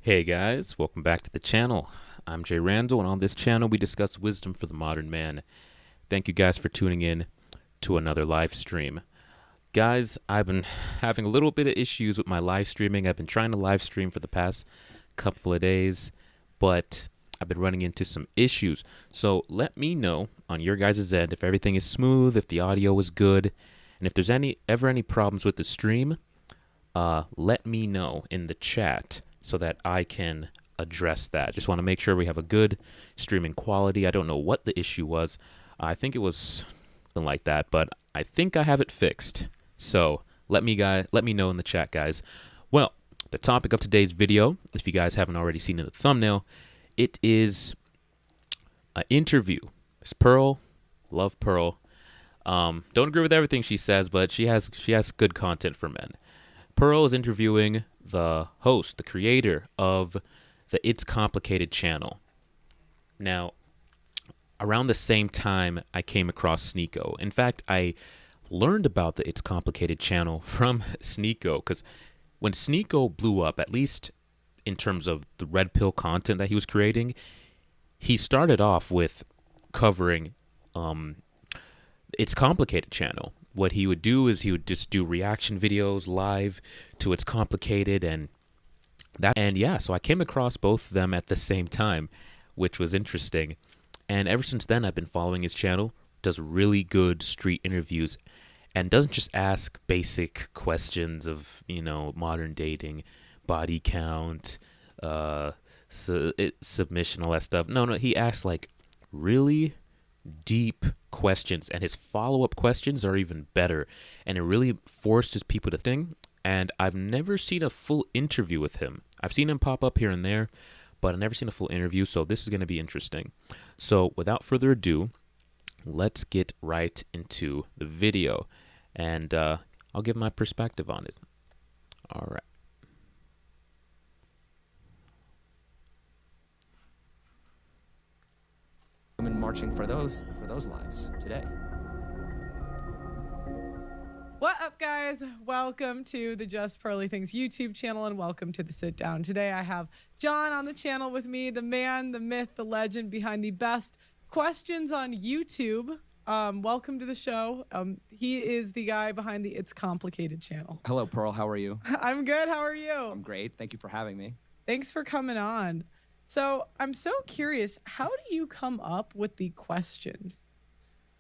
Hey guys, welcome back to the channel. I'm Jay Randall, and on this channel we discuss wisdom for the modern man. Thank you guys for tuning in to another live stream. Guys, I've been having a little bit of issues with my live streaming. I've been trying to live stream for the past couple of days, but I've been running into some issues. So let me know on your guys' end if everything is smooth, if the audio is good, and if there's ever any problems with the stream, let me know in the chat so that I can address that. Just want to make sure we have a good streaming quality. I don't know what the issue was. I think it was something like that, but I think I have it fixed. So let me know in the chat, guys. Well, the topic of today's video, if you guys haven't already seen in the thumbnail, it is an interview. It's Pearl. Love Pearl. Don't agree with everything she says, but she has good content for men. Pearl is interviewing the host, the creator of the Itscomplicated channel. Now, around the same time, I came across Sneeko. In fact, I learned about the Itscomplicated channel from Sneeko, because when Sneeko blew up, at least in terms of the red pill content that he was creating, he started off with covering Itscomplicated channel. What he would do is he would just do reaction videos live to Itscomplicated, and yeah, so I came across both of them at the same time, which was interesting. And ever since then, I've been following his channel. Does really good street interviews, and doesn't just ask basic questions of, modern dating, body count, submission, all that stuff. No, he asks like really deep questions, and his follow-up questions are even better, and it really forces people to think. And I've never seen a full interview with him. I've seen him pop up here and there, but I've never seen a full interview, so this is going to be interesting. So without further ado, let's get right into the video, and I'll give my perspective on it. All right. Women marching for those lives today. What up, guys? Welcome to the Just Pearly Things YouTube channel, and welcome to the sit down. Today I have John on the channel with me, the man, the myth, the legend behind the best questions on YouTube. Welcome to the show. He is the guy behind the Itscomplicated channel. Hello, Pearl. How are you? I'm good. How are you? I'm great. Thank you for having me. Thanks for coming on. So I'm so curious, how do you come up with the questions?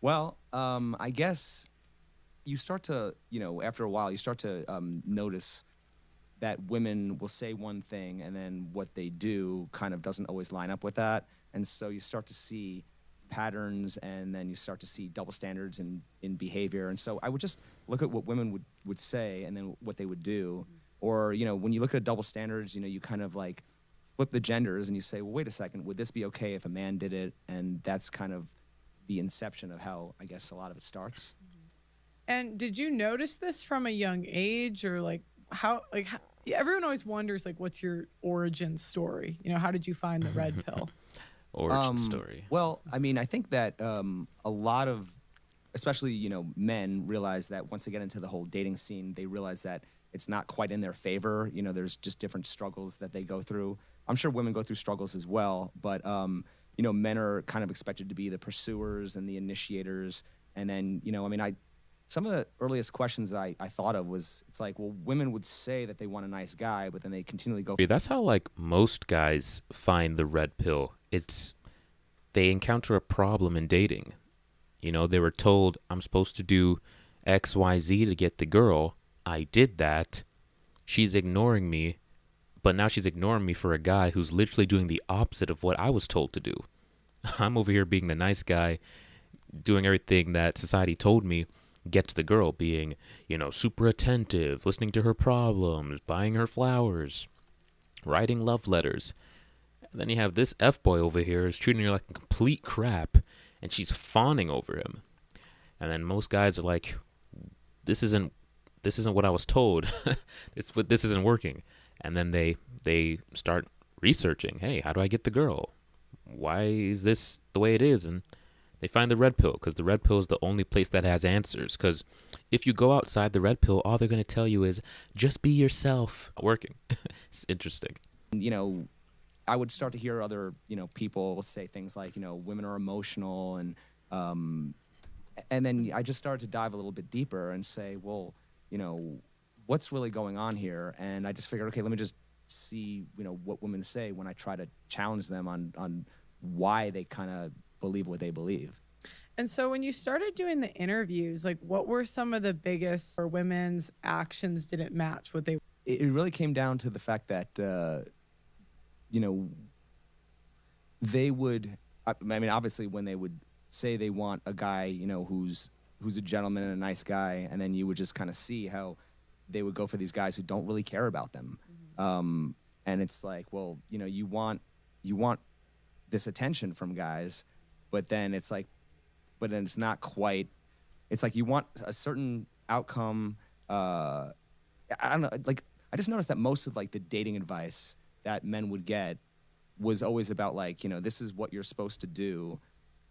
Well, I guess you start to, after a while, you start to notice that women will say one thing and then what they do kind of doesn't always line up with that. And so you start to see patterns, and then you start to see double standards in behavior. And so I would just look at what women would say and then what they would do. Or, when you look at double standards, you kind of like flip the genders and you say, well, wait a second, would this be okay if a man did it? And that's kind of the inception of how I guess a lot of it starts. And did you notice this from a young age, or how everyone always wonders, what's your origin story? How did you find the red pill? Origin story. Well, I mean, I think that a lot of, especially, men realize that once they get into the whole dating scene, they realize that it's not quite in their favor. There's just different struggles that they go through. I'm sure women go through struggles as well, but, men are kind of expected to be the pursuers and the initiators. And then, some of the earliest questions that I thought of was, it's like, well, women would say that they want a nice guy, but then they continually go. That's how most guys find the red pill. They encounter a problem in dating. They were told, I'm supposed to do X, Y, Z to get the girl. I did that. She's ignoring me, but now she's ignoring me for a guy who's literally doing the opposite of what I was told to do. I'm over here being the nice guy, doing everything that society told me gets the girl, being, super attentive, listening to her problems, buying her flowers, writing love letters. And then you have this F-boy over here who's treating her like complete crap, and she's fawning over him. And then most guys are like, this isn't what I was told. This isn't working. And then they start researching, hey, how do I get the girl? Why is this the way it is? And they find the red pill, because the red pill is the only place that has answers. Because if you go outside the red pill, all they're going to tell you is just be yourself. Working. It's interesting. you know, I would start to hear other, people say things like, women are emotional, and then I just started to dive a little bit deeper and say, well, what's really going on here? And I just figured, okay, let me just see, what women say when I try to challenge them on why they kind of believe what they believe. And so when you started doing the interviews, like what were some of the biggest or women's actions didn't match what they? It really came down to the fact that, they would, I mean, obviously when they would say they want a guy, who's a gentleman and a nice guy, and then you would just kind of see how they would go for these guys who don't really care about them. And it's like, well, you want this attention from guys, but then it's like, but then it's not quite, it's like you want a certain outcome. I don't know, like, I just noticed that most of like the dating advice that men would get was always about like, this is what you're supposed to do,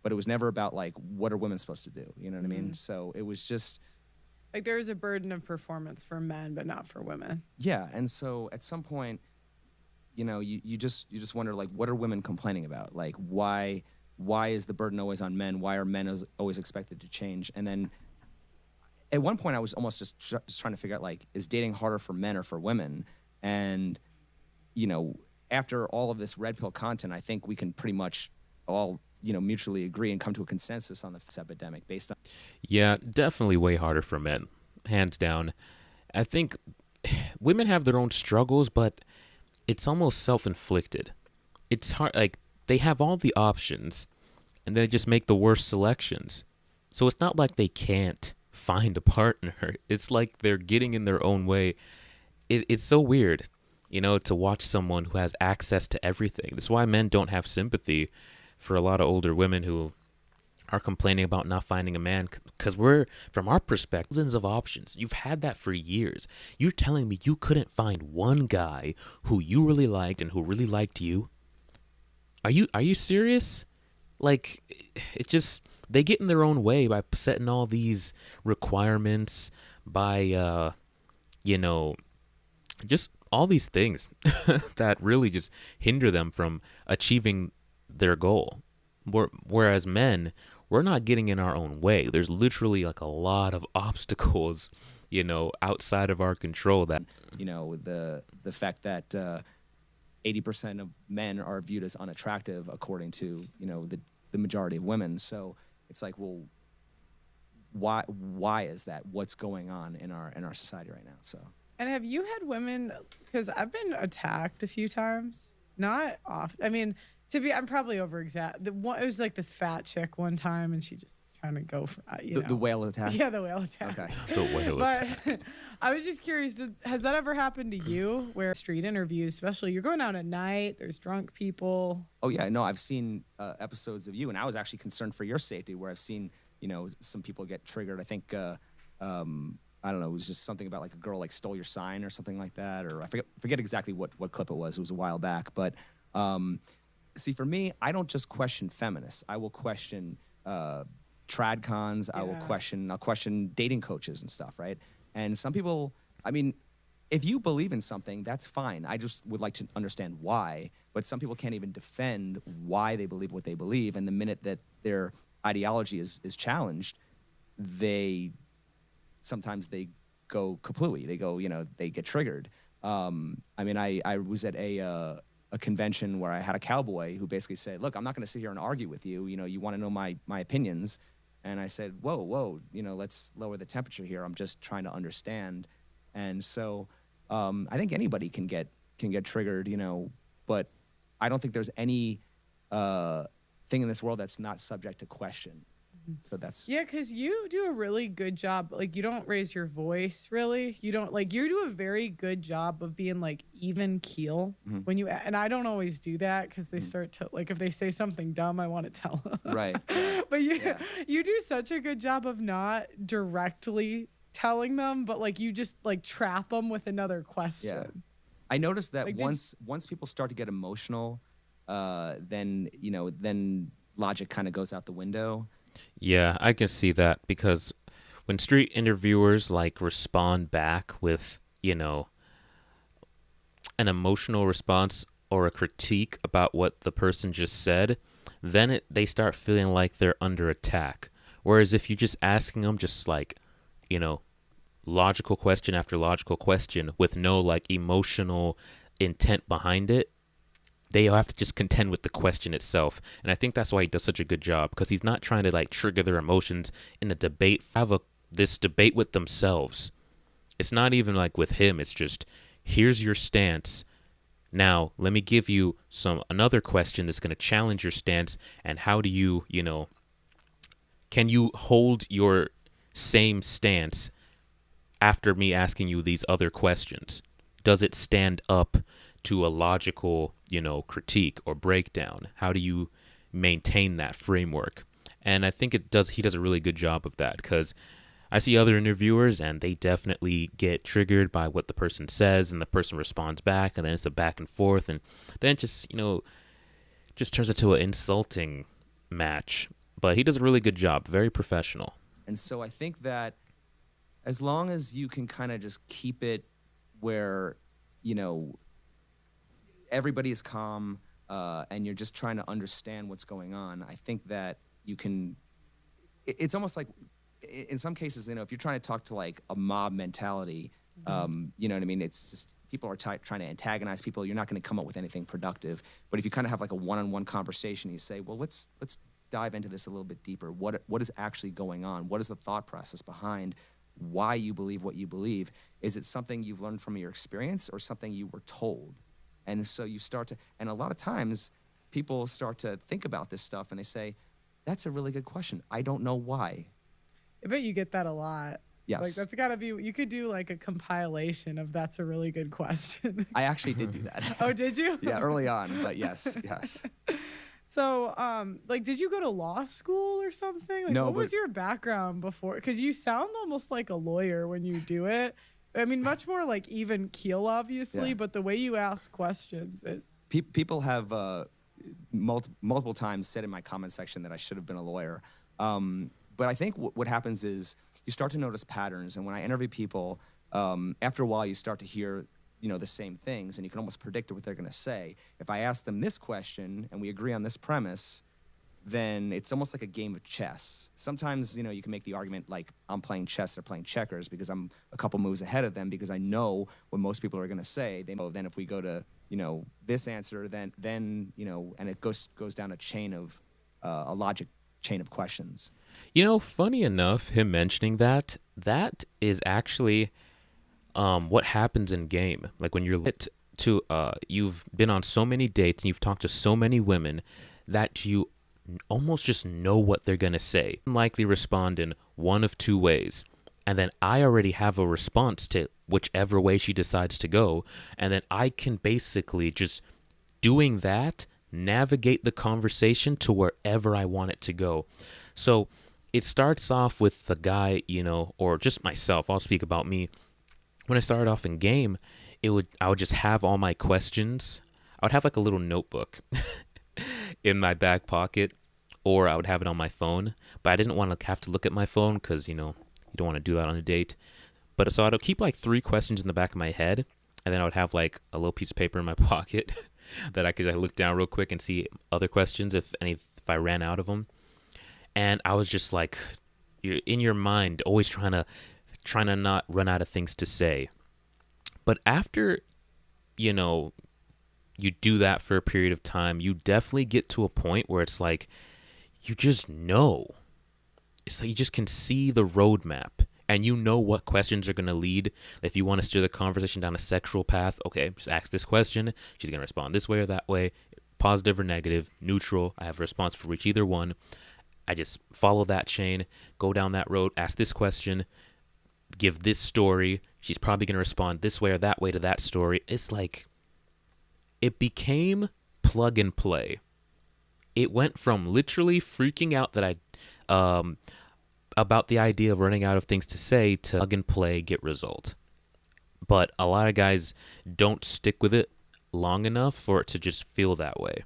but it was never about like, what are women supposed to do? You know what I mean? So it was just like there is a burden of performance for men, but not for women. Yeah. And so at some point, you just wonder like, what are women complaining about? Like, why is the burden always on men? Why are men always expected to change? And then at one point I was almost just trying to figure out like, is dating harder for men or for women? And, after all of this red pill content, I think we can pretty much all, mutually agree and come to a consensus on this epidemic based on. Yeah, definitely way harder for men, hands down. I think women have their own struggles, but it's almost self-inflicted. It's hard, like they have all the options and they just make the worst selections. So it's not like they can't find a partner. It's like they're getting in their own way. It's so weird, to watch someone who has access to everything. That's why men don't have sympathy for a lot of older women who are complaining about not finding a man, because we're, from our perspective, thousands of options. You've had that for years. You're telling me you couldn't find one guy who you really liked and who really liked you? Are you serious? Like, it just, they get in their own way by setting all these requirements, by just all these things that really just hinder them from achieving their goal. Whereas men, we're not getting in our own way. There's literally like a lot of obstacles, outside of our control. That the fact that 80% of men are viewed as unattractive according to the majority of women. So it's like, well, why is that? What's going on in our society right now? So. And have you had women, because I've been attacked a few times, not often. I mean, I'm probably over-exaggerating. It was like this fat chick one time, and she just was trying to go for, the whale attack? Yeah, the whale attack. Okay. The whale attack. But I was just curious, has that ever happened to you, where street interviews, especially, you're going out at night, there's drunk people? Oh, yeah. No, I've seen episodes of you, and I was actually concerned for your safety, where I've seen, some people get triggered. I think, I don't know, it was just something about like a girl like stole your sign or something like that, or I forget exactly what clip it was. It was a while back. But see, for me, I don't just question feminists. I will question tradcons. Yeah. I'll question dating coaches and stuff, right? And some people, I mean, if you believe in something, that's fine. I just would like to understand why. But some people can't even defend why they believe what they believe. And the minute that their ideology is challenged, sometimes they go kaplooey. They go, they get triggered. I mean, I was at a convention where I had a cowboy who basically said, look, I'm not going to sit here and argue with you. You want to know my opinions. And I said, whoa, let's lower the temperature here. I'm just trying to understand. And so I think anybody can get triggered, but I don't think there's any thing in this world that's not subject to question. So that's. Yeah, because you do a really good job. Like, you don't raise your voice, really. You don't, like, you do a very good job of being, like, even keel when you, and I don't always do that because they start to, like, if they say something dumb, I want to tell them. Right. But you do such a good job of not directly telling them, but, like, you just, like, trap them with another question. Yeah. I noticed that Like, once people start to get emotional, then logic kind of goes out the window. Yeah, I can see that, because when street interviewers like respond back with, an emotional response, or a critique about what the person just said, then they start feeling like they're under attack. Whereas if you're just asking them just like, you know, logical question after logical question with no like emotional intent behind it, they have to just contend with the question itself. And I think that's why he does such a good job, because he's not trying to like trigger their emotions in a debate, this debate with themselves. It's not even like with him. It's just, here's your stance. Now, let me give you another question that's going to challenge your stance. And how do you, can you hold your same stance after me asking you these other questions? Does it stand up to a logical, critique or breakdown? How do you maintain that framework? And I think he does a really good job of that, because I see other interviewers and they definitely get triggered by what the person says, and the person responds back, and then it's a back and forth, and then it just turns into an insulting match. But he does a really good job, very professional. And so I think that as long as you can kind of just keep it where, everybody is calm, and you're just trying to understand what's going on, I think that you can, it's almost like, in some cases, if you're trying to talk to like a mob mentality, you know what I mean? It's just people are trying to antagonize people. You're not going to come up with anything productive. But if you kind of have like a one-on-one conversation, you say, well, let's dive into this a little bit deeper. What is actually going on? What is the thought process behind why you believe what you believe? Is it something you've learned from your experience, or something you were told? And so you start to, and a lot of times people start to think about this stuff and they say, that's a really good question. I don't know why. I bet you get that a lot. Yes. Like that's gotta be, you could do like a compilation of that's a really good question. I actually did do that. Oh, did you? Yeah, early on, but yes. So, did you go to law school or something? Like, No, what was your background before? Because you sound almost like a lawyer when you do it. I mean, much more like even keel, obviously, but the way you ask questions, people have multiple times said in my comment section that I should have been a lawyer. But I think what happens is you start to notice patterns. And when I interview people, after a while, you start to hear, the same things, and you can almost predict what they're going to say. If I ask them this question and we agree on this premise, then it's almost like a game of chess. Sometimes, you can make the argument like I'm playing chess, they're playing checkers, because I'm a couple moves ahead of them, because I know what most people are going to say. They know then if we go to, this answer, then and it goes down a chain of a logic chain of questions. Funny enough, him mentioning that is actually what happens in game. Like when you're you've been on so many dates and you've talked to so many women that you almost just know what they're going to say. Likely respond in one of two ways. And then I already have a response to whichever way she decides to go. And then I can basically just doing that, navigate the conversation to wherever I want it to go. So it starts off with the guy, or just myself. I'll speak about me. When I started off in game, I would just have all my questions. I would have like a little notebook in my back pocket, or I would have it on my phone. But I didn't want to have to look at my phone because, you don't want to do that on a date. But so I'd keep like 3 questions in the back of my head, and then I would have like a little piece of paper in my pocket that I could look down real quick and see other questions if I ran out of them. And I was just like, you're in your mind always trying to not run out of things to say. But after, you do that for a period of time, you definitely get to a point where it's like, you just know. It's like you just can see the roadmap, and you know what questions are going to lead. If you want to steer the conversation down a sexual path, okay, just ask this question. She's going to respond this way or that way, positive or negative, neutral. I have a response for each either one. I just follow that chain, go down that road, ask this question, give this story. She's probably going to respond this way or that way to that story. It's like, it became plug and play. It went from literally freaking out that about the idea of running out of things to say to plug and play, get result. But a lot of guys don't stick with it long enough for it to just feel that way.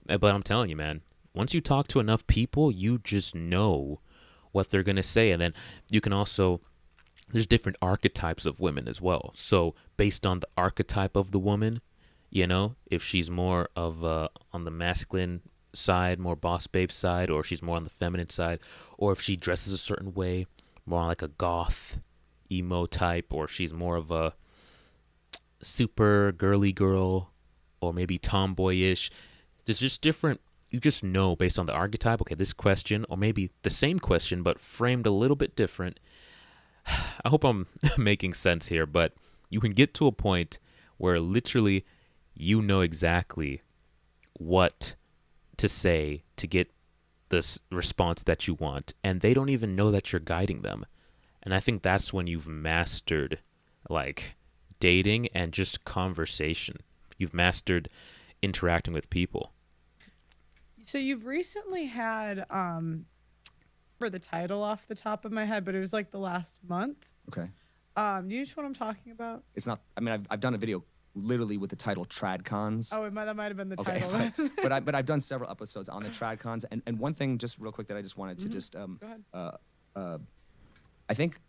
But I'm telling you, man, once you talk to enough people, you just know what they're going to say. And then you can also, there's different archetypes of women as well. So based on the archetype of the woman, if she's more of on the masculine side, more boss babe side, or she's more on the feminine side, or if she dresses a certain way, more like a goth emo type, or she's more of a super girly girl, or maybe tomboyish. There's just different. You just know based on the archetype. Okay, this question, or maybe the same question but framed a little bit different. I hope I'm making sense here, but you can get to a point where literally you know exactly what to say to get this response that you want, and they don't even know that you're guiding them. And I think that's when you've mastered like dating and just conversation. You've mastered interacting with people. So you've recently had for the title off the top of my head, but it was like the last month. Okay. Do you know what I'm talking about? It's not. I mean, I've done a video literally with the title Tradcons. Oh, that might have been the Okay, title. but I've done several episodes on the Tradcons, and one thing just real quick that I just wanted to just Go ahead. I think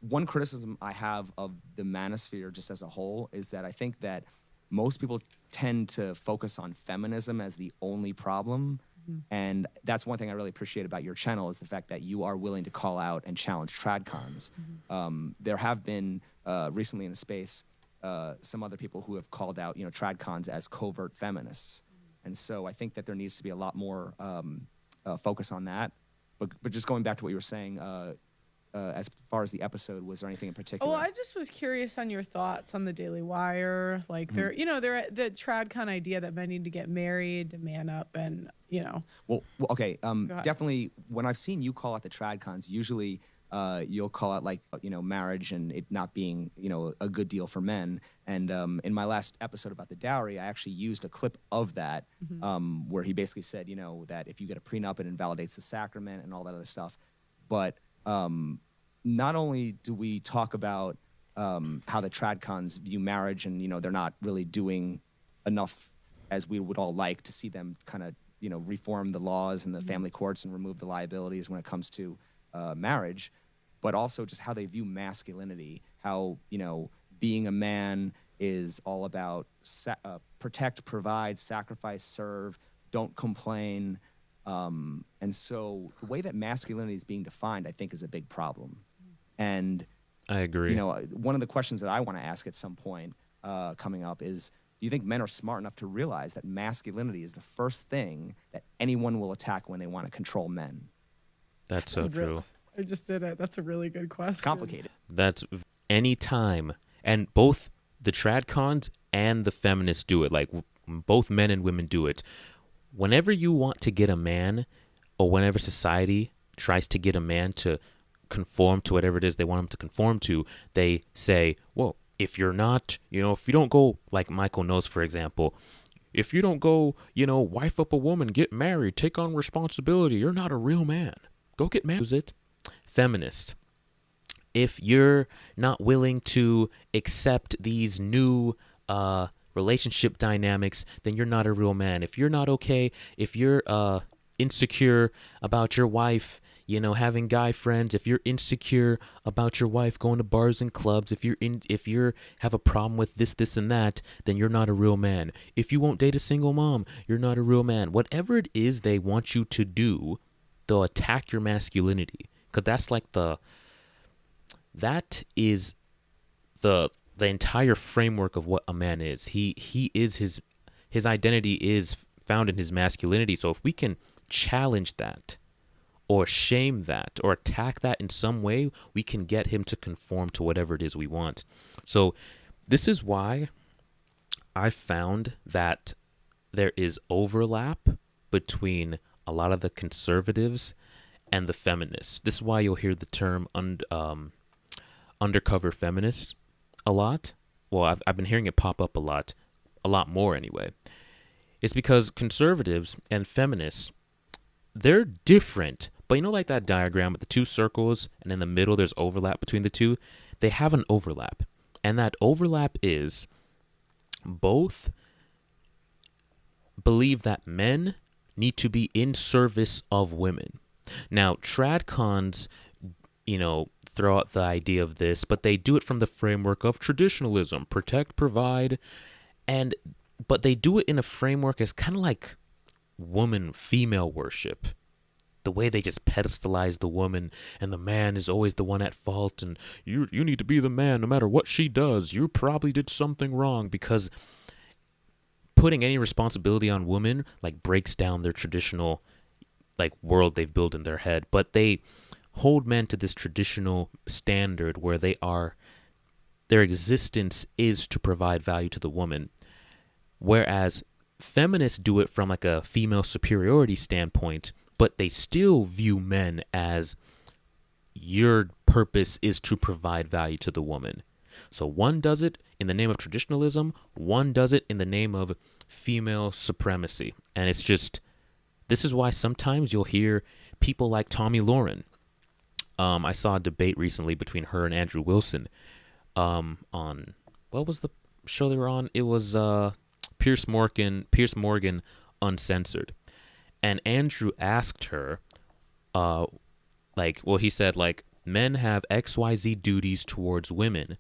one criticism I have of the manosphere just as a whole is that I think that most people tend to focus on feminism as the only problem. And that's one thing I really appreciate about your channel is the fact that you are willing to call out and challenge tradcons. There have been recently in the space some other people who have called out tradcons as covert feminists, and so I think that there needs to be a lot more focus on that. But just going back to what you were saying, as far as the episode, was there anything in particular? Well, I just was curious on your thoughts on the Daily Wire. Like, they're the tradcon idea that men need to get married, to man up, and Well, okay. Definitely, when I've seen you call out the tradcons, usually you'll call out marriage and it not being a good deal for men. And in my last episode about the dowry, I actually used a clip of that where he basically said that if you get a prenup, it invalidates the sacrament and all that other stuff. But not only do we talk about how the tradcons view marriage and they're not really doing enough as we would all like to see them kind of reform the laws and the family courts and remove the liabilities when it comes to marriage, but also just how they view masculinity, how being a man is all about protect, provide, sacrifice, serve, don't complain. And so the way that masculinity is being defined, I think, is a big problem. And I agree. One of the questions that I want to ask at some point coming up is, do you think men are smart enough to realize that masculinity is the first thing that anyone will attack when they want to control men? That's so true. I just did it. That's a really good question. It's complicated. That's any time, and both the tradcons and the feminists do it. Like both men and women do it. Whenever you want to get a man, or whenever society tries to get a man to conform to whatever it is they want him to conform to, they say, well, if you're not, if you don't go, like Michael knows, for example, if you don't go, wife up a woman, get married, take on responsibility, you're not a real man. Go get married. Who's it? Feminist. If you're not willing to accept these new relationship dynamics, then you're not a real man. If you're not okay, if you're insecure about your wife, having guy friends, if you're insecure about your wife going to bars and clubs, if you have a problem with this and that, then you're not a real man. If you won't date a single mom, you're not a real man. Whatever it is they want you to do, they'll attack your masculinity, because that's like that is the entire framework of what a man is. He is his identity is found in his masculinity. So if we can challenge that, or shame that, or attack that in some way, we can get him to conform to whatever it is we want. So this is why I found that there is overlap between a lot of the conservatives and the feminists. This is why you'll hear the term undercover feminist a lot. Well, I've been hearing it pop up a lot more anyway. It's because conservatives and feminists, they're different. But like that diagram with the two circles, and in the middle there's overlap between the two? They have an overlap. And that overlap is both believe that men need to be in service of women. Now, tradcons, throw out the idea of this, but they do it from the framework of traditionalism, protect, provide, and but they do it in a framework as kind of like woman female worship. The way they just pedestalize the woman, and the man is always the one at fault, and you need to be the man no matter what she does. You probably did something wrong, because putting any responsibility on women like breaks down their traditional like world they've built in their head. But they hold men to this traditional standard where their existence is to provide value to the woman, whereas feminists do it from like a female superiority standpoint, but they still view men as your purpose is to provide value to the woman. So one does it in the name of traditionalism, one does it in the name of female supremacy. And it's just, this is why sometimes you'll hear people like Tommy Lauren. I saw a debate recently between her and Andrew Wilson on, what was the show they were on? It was Pierce Morgan Uncensored. And Andrew asked her, he said, men have XYZ duties towards women.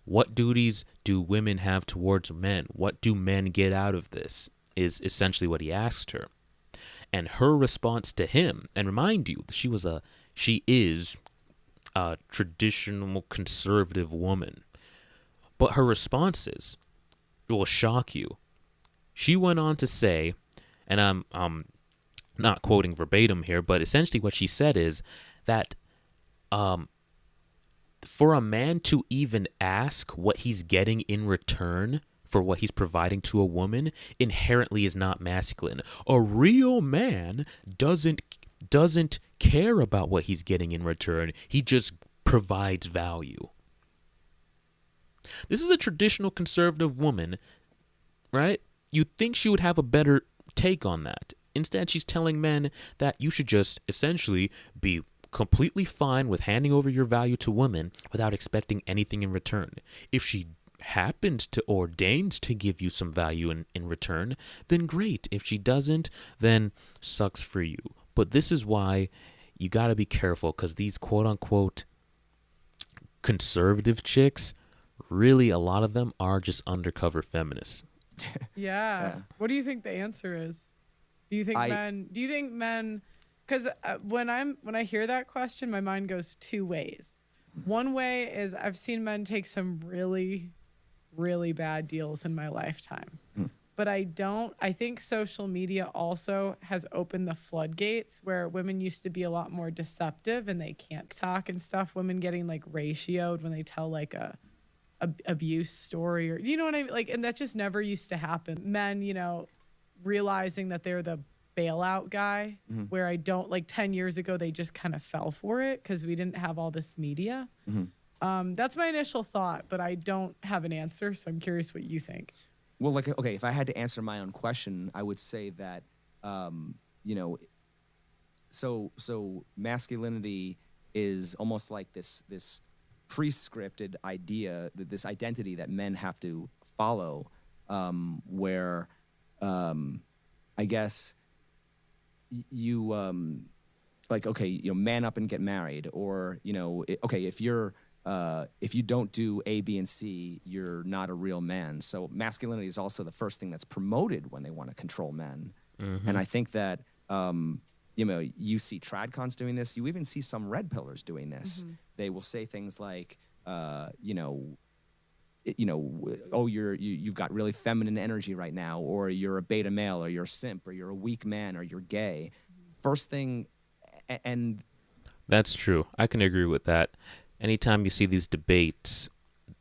What duties do women have towards men? What do men get out of this? Is essentially what he asked her. And her response to him, and remind you, she is a traditional conservative woman. But her responses will shock you. She went on to say, and I'm not quoting verbatim here, but essentially what she said is that for a man to even ask what he's getting in return for what he's providing to a woman inherently is not masculine. A real man doesn't care about what he's getting in return. He just provides value. This is a traditional conservative woman, right? You'd think she would have a better take on that. Instead, she's telling men that you should just essentially be completely fine with handing over your value to women without expecting anything in return. If she happens to ordains to give you some value in return, then great. If she doesn't, then sucks for you. But this is why you got to be careful, because these quote-unquote conservative chicks, really a lot of them are just undercover feminists. Yeah. What do you think the answer is? Do you think men, because when I hear that question, my mind goes two ways. One way is I've seen men take some really, really bad deals in my lifetime. But I think social media also has opened the floodgates where women used to be a lot more deceptive and they can't talk and stuff. Women getting like ratioed when they tell like a abuse story, or, you know what I mean? And that just never used to happen. Men, realizing that they're the bailout guy, where 10 years ago, they just kind of fell for it because we didn't have all this media. That's my initial thought, but I don't have an answer. So I'm curious what you think. Well, okay, if I had to answer my own question, I would say that, so masculinity is almost like this pre-scripted idea, this identity that men have to follow, where I guess you man up and get married, or if you don't do A, B, and C, you're not a real man. So masculinity is also the first thing that's promoted when they want to control men. And I think that you see tradcons doing this. You even see some red pillars doing this. They will say things like, you've got really feminine energy right now, or you're a beta male, or you're a simp, or you're a weak man, or you're gay. First thing, and that's true. I can agree with that. Anytime you see these debates,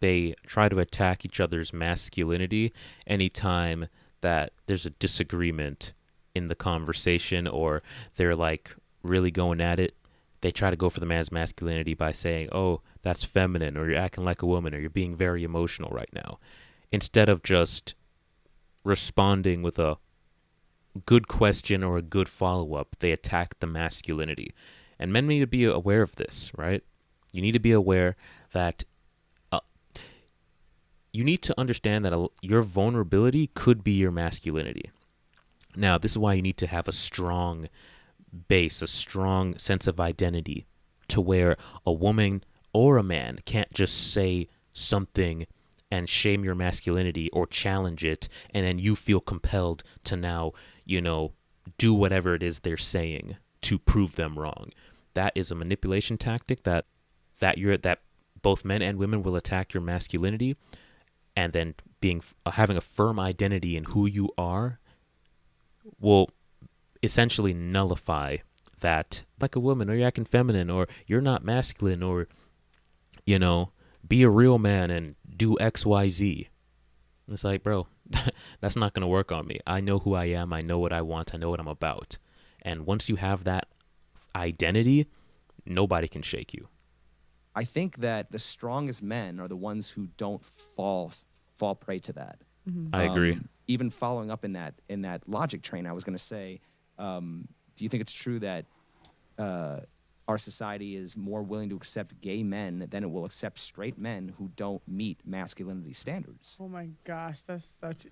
they try to attack each other's masculinity. Anytime that there's a disagreement in the conversation, or they're like really going at it, they try to go for the man's masculinity by saying, oh, that's feminine, or you're acting like a woman, or you're being very emotional right now. Instead of just responding with a good question or a good follow-up, they attack the masculinity. And men need to be aware of this, right? You need to be aware that you need to understand that your vulnerability could be your masculinity. Now, this is why you need to have a strong base, a strong sense of identity, to where a woman or a man can't just say something and shame your masculinity or challenge it, and then you feel compelled to now, do whatever it is they're saying to prove them wrong. That is a manipulation tactic that both men and women will attack your masculinity, and then having a firm identity in who you are will essentially nullify that, like a woman, or you're acting feminine, or you're not masculine, or be a real man and do XYZ. It's like, bro, that's not going to work on me. I know who I am. I know what I want. I know what I'm about. And once you have that identity, nobody can shake you. I think that the strongest men are the ones who don't fall prey to that. I agree. Even following up in that logic train, I was going to say, do you think it's true that our society is more willing to accept gay men than it will accept straight men who don't meet masculinity standards? Oh my gosh, that's such.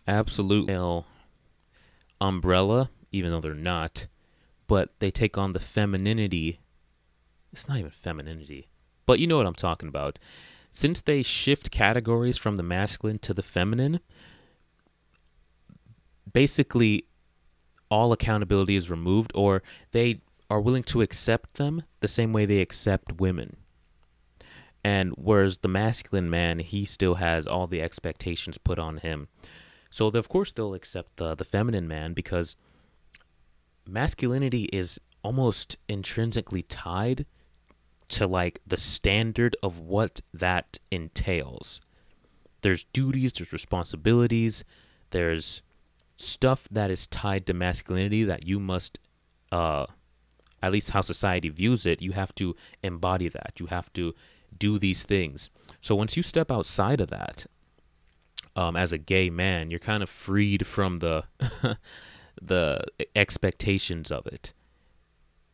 Absolute umbrella, even though they're not, but they take on the femininity. It's not even femininity, but you know what I'm talking about. Since they shift categories from the masculine to the feminine, basically all accountability is removed, or they are willing to accept them the same way they accept women. And whereas the masculine man, he still has all the expectations put on him. So of course they'll accept the feminine man, because masculinity is almost intrinsically tied to like the standard of what that entails. There's duties, there's responsibilities, there's stuff that is tied to masculinity that you must, at least how society views it, you have to embody that. You have to do these things. So once you step outside of that, as a gay man, you're kind of freed from the the expectations of it.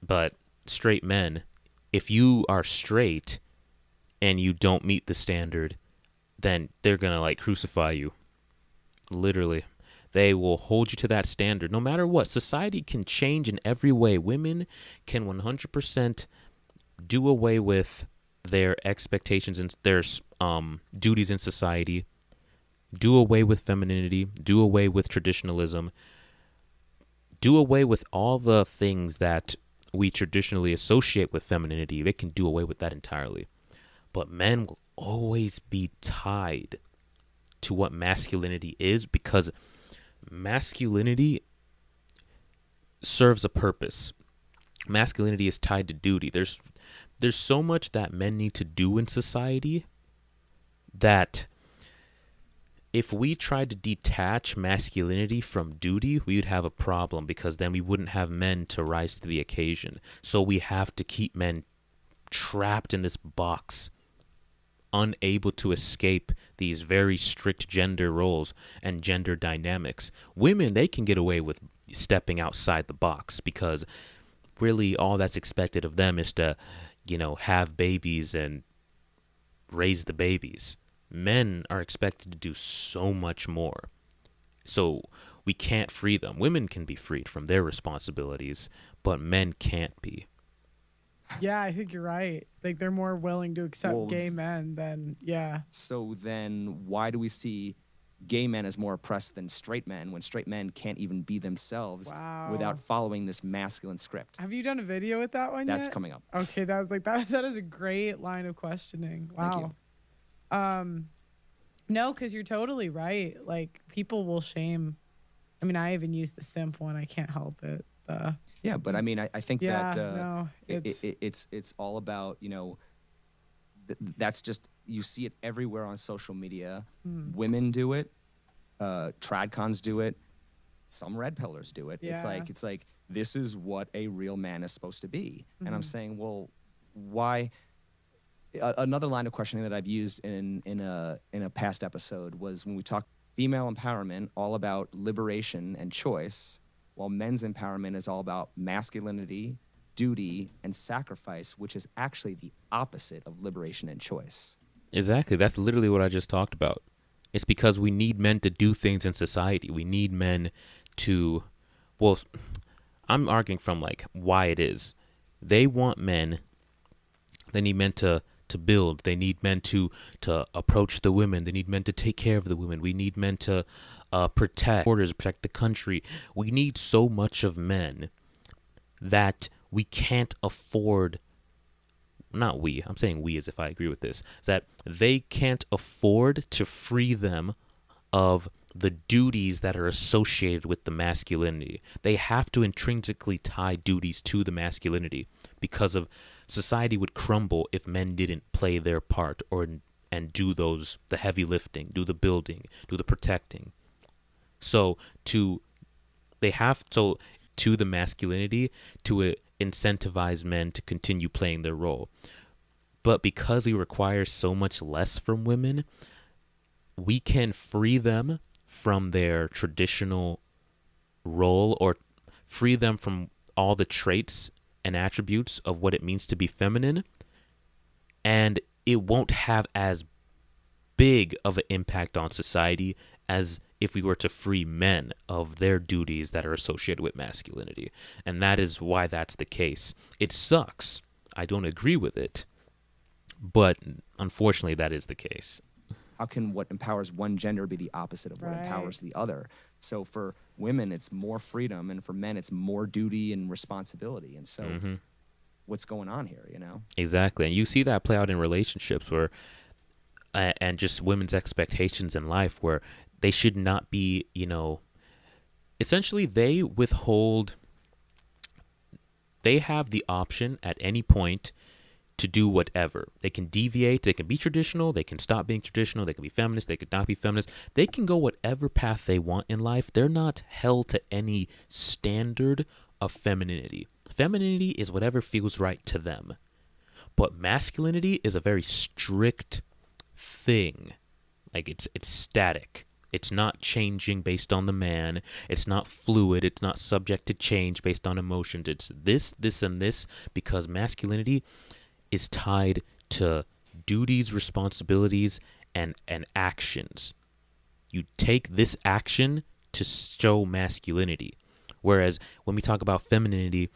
But straight men, if you are straight and you don't meet the standard, then they're gonna like crucify you. Literally. They will hold you to that standard no matter what. Society can change in every way. Women can 100% do away with their expectations and their duties in society, do away with femininity, do away with traditionalism, do away with all the things that we traditionally associate with femininity. They can do away with that entirely. But men will always be tied to what masculinity is, because masculinity serves a purpose. Masculinity is tied to duty. There's so much that men need to do in society that if we tried to detach masculinity from duty, we would have a problem, because then we wouldn't have men to rise to the occasion. So we have to keep men trapped in this box, unable to escape these very strict gender roles and gender dynamics. Women, they can get away with stepping outside the box, because really all that's expected of them is to, have babies and raise the babies. Men are expected to do so much more. So we can't free them. Women can be freed from their responsibilities, but men can't be. Yeah, I think you're right. Like, they're more willing to accept gay men than, yeah. So then why do we see gay men as more oppressed than straight men when straight men can't even be themselves without following this masculine script? Have you done a video with that one yet? That's coming up. Okay, that was like that is a great line of questioning. Wow. Thank you. No, because you're totally right. Like, people will shame. I mean, I even use the simp one. I can't help it. Yeah, but I mean, I think that no, it's all about, that's just, you see it everywhere on social media. Women do it, tradcons do it, some red pillars do it. Yeah. It's like this is what a real man is supposed to be. And I'm saying, well, why? Another line of questioning that I've used in a past episode was when we talked female empowerment, all about liberation and choice, while men's empowerment is all about masculinity, duty, and sacrifice, which is actually the opposite of liberation and choice. Exactly. That's literally what I just talked about. It's because we need men to do things in society. We need men to, well, I'm arguing from like why it is. They want men, they need men to to build. They need men to approach the women. They need men to take care of the women. We need men to protect borders, protect the country. We need so much of men that we can't afford. Not we. I'm saying we as if I agree with this. That they can't afford to free them of the duties that are associated with the masculinity. They have to intrinsically tie duties to the masculinity because of society would crumble if men didn't play their part and do the heavy lifting, do the building, do the protecting. So to the masculinity to incentivize men to continue playing their role. But because we require so much less from women, we can free them from their traditional role or free them from all the traits and attributes of what it means to be feminine, and it won't have as big of an impact on society as if we were to free men of their duties that are associated with masculinity. And that is why that's the case. It sucks. I don't agree with it, but unfortunately that is the case. How can what empowers one gender be the opposite of what empowers the other? So for women, it's more freedom, and for men, it's more duty and responsibility. And so what's going on here, you know? Exactly. And you see that play out in relationships where, and just women's expectations in life where they should not be, essentially they have the option at any point to do whatever. They can deviate, they can be traditional, they can stop being traditional, they can be feminist, they could not be feminist. They can go whatever path they want in life. They're not held to any standard of femininity. Femininity is whatever feels right to them. But masculinity is a very strict thing. Like it's static. It's not changing based on the man. It's not fluid. It's not subject to change based on emotions. It's this, and this, because masculinity is tied to duties, responsibilities, and actions. You take this action to show masculinity. Whereas when we talk about femininity,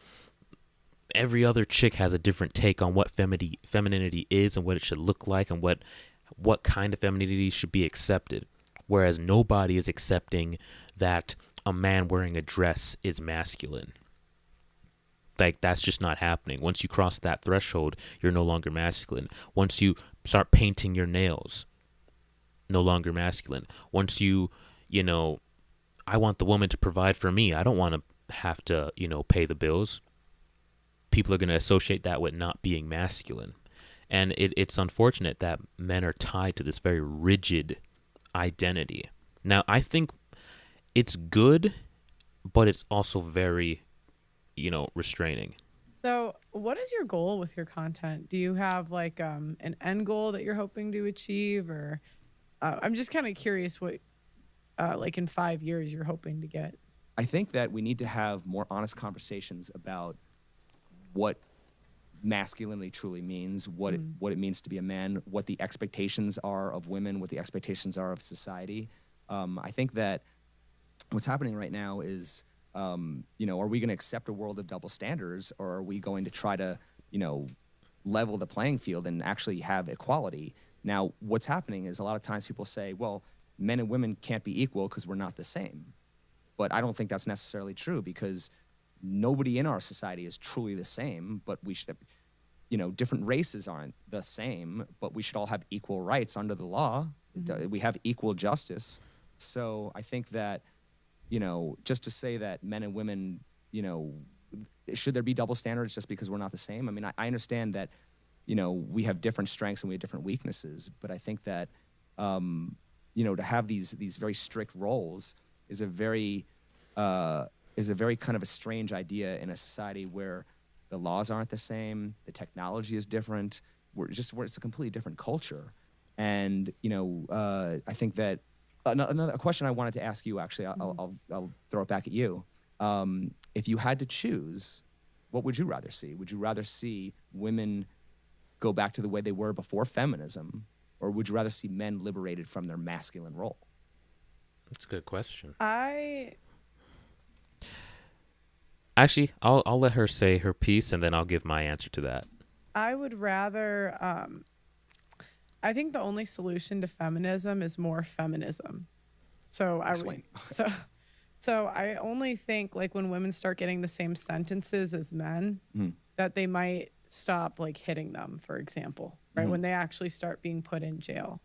every other chick has a different take on what femininity is and what it should look like and what kind of femininity should be accepted. Whereas nobody is accepting that a man wearing a dress is masculine. Like, that's just not happening. Once you cross that threshold, you're no longer masculine. Once you start painting your nails, no longer masculine. Once I want the woman to provide for me. I don't want to have to, pay the bills. People are going to associate that with not being masculine. And it's unfortunate that men are tied to this very rigid identity. Now, I think it's good, but it's also very, restraining. So what is your goal with your content? Do you have like an end goal that you're hoping to achieve, or I'm just kind of curious what like in 5 years you're hoping to get? I think that we need to have more honest conversations about what masculinity truly means, what it means to be a man, what the expectations are of women, what the expectations are of society. I think that what's happening right now is, are we going to accept a world of double standards, or are we going to try to, level the playing field and actually have equality? Now, what's happening is a lot of times people say, well, men and women can't be equal because we're not the same. But I don't think that's necessarily true, because nobody in our society is truly the same, but we should, different races aren't the same, but we should all have equal rights under the law. We have equal justice. So I think that, just to say that men and women, should there be double standards just because we're not the same? I mean, I understand that, we have different strengths and we have different weaknesses, but I think that, to have these very strict roles is a very kind of a strange idea in a society where the laws aren't the same, the technology is different, it's a completely different culture. And, I think that another question I wanted to ask you, actually, I'll throw it back at you. If you had to choose, what would you rather see? Would you rather see women go back to the way they were before feminism, or would you rather see men liberated from their masculine role? That's a good question. Actually, I'll let her say her piece, and then I'll give my answer to that. I would rather I think the only solution to feminism is more feminism. So Explain. So I only think like when women start getting the same sentences as men, that they might stop like hitting them, for example, right? When they actually start being put in jail.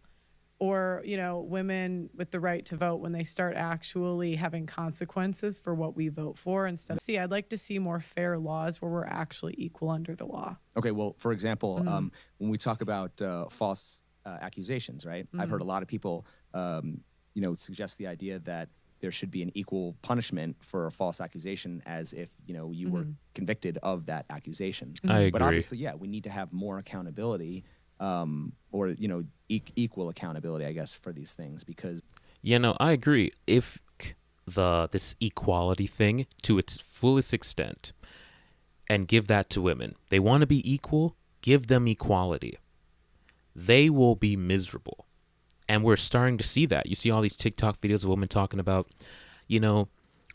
Or, you know, women with the right to vote, when they start actually having consequences for what we vote for instead of, I'd like to see more fair laws where we're actually equal under the law. Okay, well, for example, when we talk about false accusations, right? I've heard a lot of people, suggest the idea that there should be an equal punishment for a false accusation as if, you were convicted of that accusation. I agree. But obviously, we need to have more accountability or, equal accountability, I guess, for these things because... I agree. If this equality thing to its fullest extent and give that to women, they want to be equal, give them equality. They will be miserable. And we're starting to see that. You see all these TikTok videos of women talking about,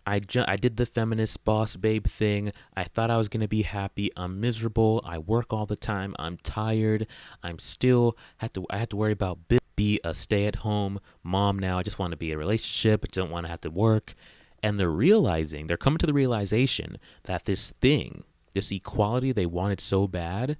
I did the feminist boss babe thing. I thought I was going to be happy. I'm miserable. I work all the time. I'm tired. I had to worry about be a stay-at-home mom now. I just want to be in a relationship. I don't want to have to work. And they're coming to the realization that this equality they wanted so bad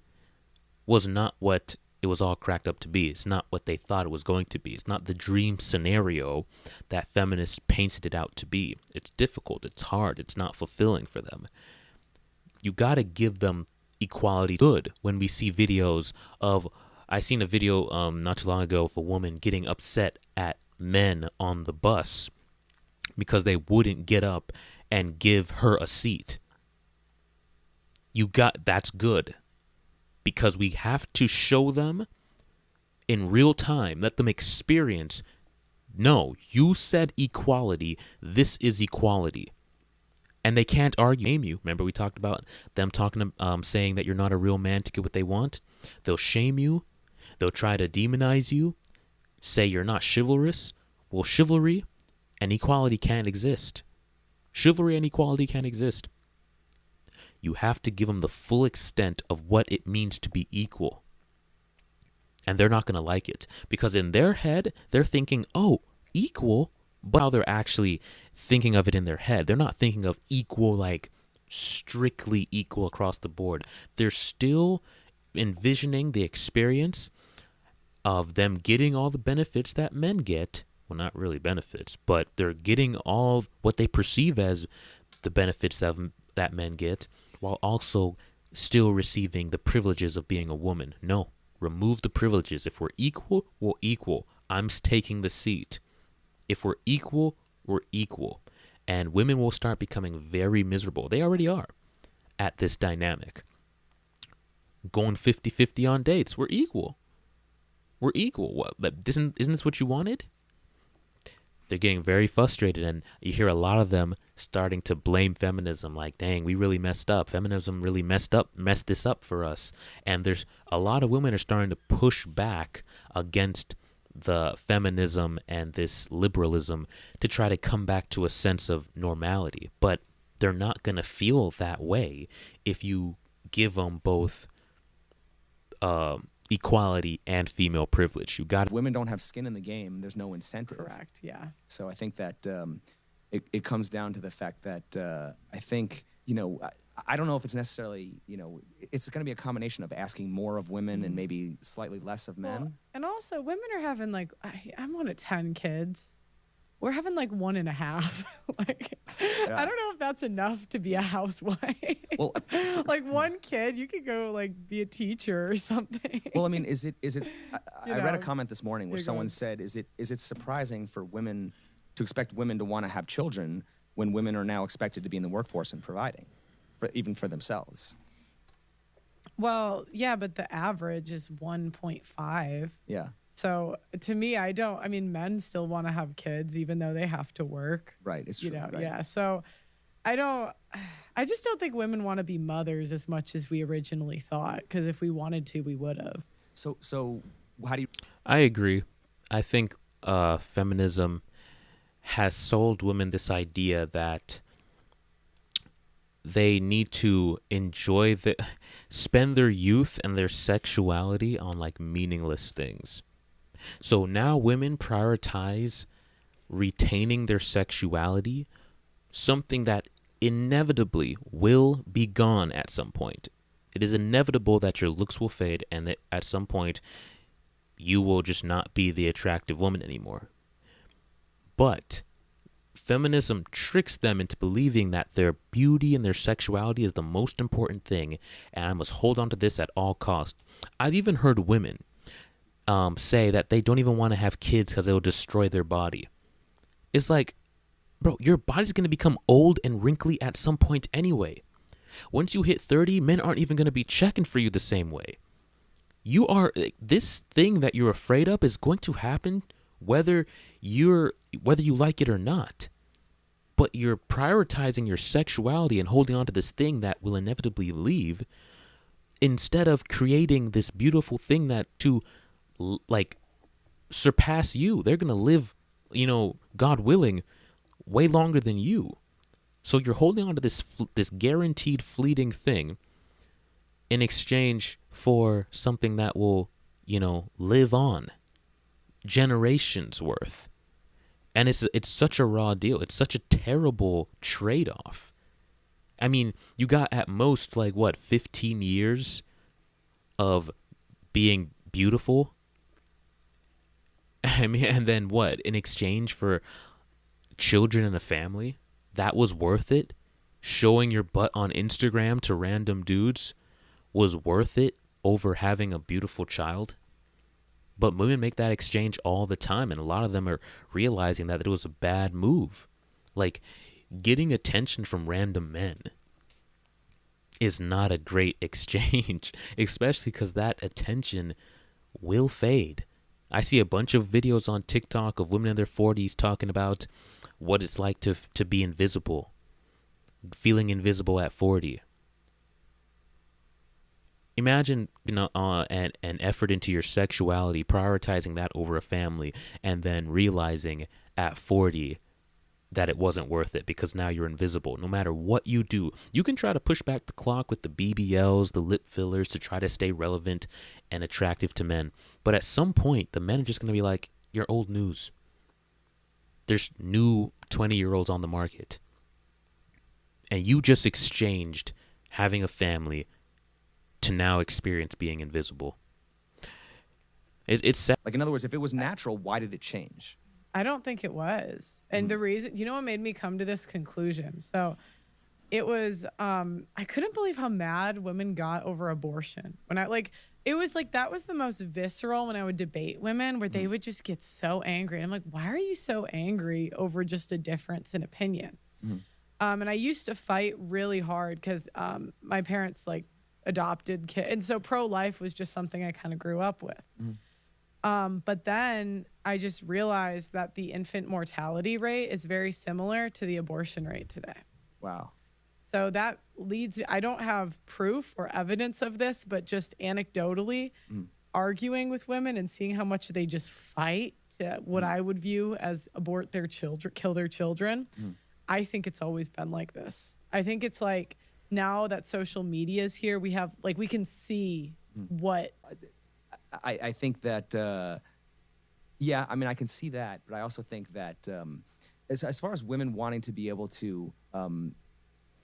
was not what it was all cracked up to be. It's not what they thought it was going to be. It's not the dream scenario that feminists painted it out to be. It's difficult. It's hard. It's not fulfilling for them. You got to give them equality. Good when we see videos of, I seen a video not too long ago of a woman getting upset at men on the bus because they wouldn't get up and give her a seat. That's good. Because we have to show them in real time, let them experience, no, you said equality, this is equality. And they can't argue, shame you. Remember we talked about them saying that you're not a real man to get what they want? They'll shame you. They'll try to demonize you, say you're not chivalrous. Well, chivalry and equality can't exist. Chivalry and equality can't exist. You have to give them the full extent of what it means to be equal. And they're not going to like it. Because in their head, they're thinking, oh, equal? But how they're actually thinking of it in their head. They're not thinking of equal like strictly equal across the board. They're still envisioning the experience of them getting all the benefits that men get. Well, not really benefits, but they're getting all what they perceive as the benefits that men get, while also still receiving the privileges of being a woman. No, remove the privileges. If we're equal, we're equal. I'm taking the seat. If we're equal, we're equal. And women will start becoming very miserable. They already are at this dynamic. Going 50-50 on dates. We're equal. We're equal. What? Isn't this what you wanted? They're getting very frustrated, and you hear a lot of them starting to blame feminism, like, dang, we really messed up. Feminism really messed this up for us. And there's a lot of women are starting to push back against the feminism and this liberalism to try to come back to a sense of normality. But they're not going to feel that way if you give them both equality and female privilege. Women don't have skin in the game. There's no incentive. Correct. Yeah. So I think that it comes down to the fact that I think, I don't know if it's necessarily, it's going to be a combination of asking more of women and maybe slightly less of men. Well, and also women are having like, I'm one of 10 kids. We're having like 1.5. I don't know if that's enough to be a housewife. Well, like one kid, you could go like be a teacher or something. Well, I mean, is it? I read a comment this morning where someone said, "Is it surprising for women to expect women to want to have children when women are now expected to be in the workforce and providing, even for themselves?" Well, yeah, but the average is 1.5. Yeah. So to me, men still want to have kids even though they have to work. Right. It's true. Right. Yeah. So I just don't think women want to be mothers as much as we originally thought. Because if we wanted to, we would have. So how do you? I agree. I think feminism has sold women this idea that they need to spend their youth and their sexuality on like meaningless things. So now women prioritize retaining their sexuality, something that inevitably will be gone at some point. It is inevitable that your looks will fade and that at some point you will just not be the attractive woman anymore. But feminism tricks them into believing that their beauty and their sexuality is the most important thing, and I must hold on to this at all costs. I've even heard women say that they don't even want to have kids because it will destroy their body. It's like, bro, your body's going to become old and wrinkly at some point anyway. Once you hit 30, men aren't even going to be checking for you the same way. This thing that you're afraid of is going to happen whether you like it or not. But you're prioritizing your sexuality and holding on to this thing that will inevitably leave instead of creating this beautiful thing that to like surpass you. They're going to live, God willing, way longer than you. So you're holding on to this guaranteed fleeting thing in exchange for something that will, live on generations worth. And it's such a raw deal. It's such a terrible trade-off. I mean, you got at most 15 years of being beautiful. I mean, and then what? In exchange for children and a family? That was worth it? Showing your butt on Instagram to random dudes was worth it over having a beautiful child? But women make that exchange all the time, and a lot of them are realizing that it was a bad move. Like, getting attention from random men is not a great exchange, especially because that attention will fade. I see a bunch of videos on TikTok of women in their 40s talking about what it's like to be invisible, feeling invisible at 40. Imagine, an effort into your sexuality, prioritizing that over a family, and then realizing at 40 that it wasn't worth it because now you're invisible. No matter what you do, you can try to push back the clock with the BBLs, the lip fillers to try to stay relevant and attractive to men. But at some point, the men are just going to be like, you're old news. There's new 20-year-olds on the market. And you just exchanged having a family to now experience being invisible. It's sad. Like, in other words, if it was natural, why did it change? I don't think it was. And the reason, what made me come to this conclusion? So it was, I couldn't believe how mad women got over abortion. When it was like, that was the most visceral when I would debate women, where they would just get so angry. And I'm like, why are you so angry over just a difference in opinion? And I used to fight really hard because my parents adopted kids. And so pro-life was just something I kind of grew up with. But then I just realized that the infant mortality rate is very similar to the abortion rate today. Wow. So that leads me, I don't have proof or evidence of this, but just anecdotally arguing with women and seeing how much they just fight to what I would view as abort their children, kill their children. I think it's always been like this. I think it's like now that social media is here, we have we can see what. I think that, yeah, I mean, I can see that, but I also think that as far as women wanting to be able to,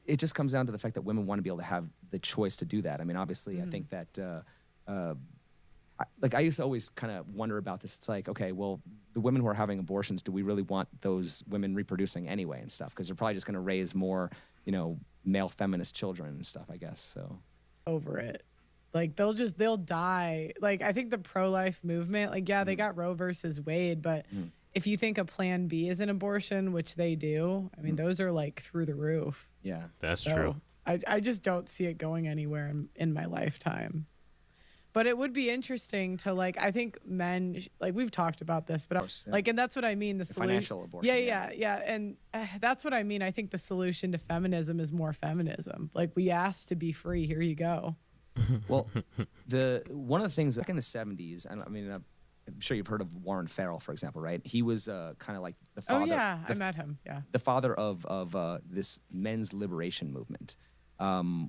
it just comes down to the fact that women want to be able to have the choice to do that. I mean, obviously, I think that, I used to always kind of wonder about this. It's like, okay, well, the women who are having abortions, do we really want those women reproducing anyway and stuff? Because they're probably just going to raise more, male feminist children and stuff, I guess. So over it. They'll die. I think the pro-life movement, they got Roe versus Wade, but if you think a plan B is an abortion, which they do, I mean, those are through the roof. Yeah, that's true. I just don't see it going anywhere in my lifetime. But it would be interesting to I think men, we've talked about this, but course, yeah. and that's what I mean. The financial abortion. Yeah. And that's what I mean. I think the solution to feminism is more feminism. We asked to be free. Here you go. Well, one of the things back in the 70s, I mean, I'm sure you've heard of Warren Farrell, for example, right? He was kind of like the father. Oh yeah, I met him. Yeah, the father of this men's liberation movement,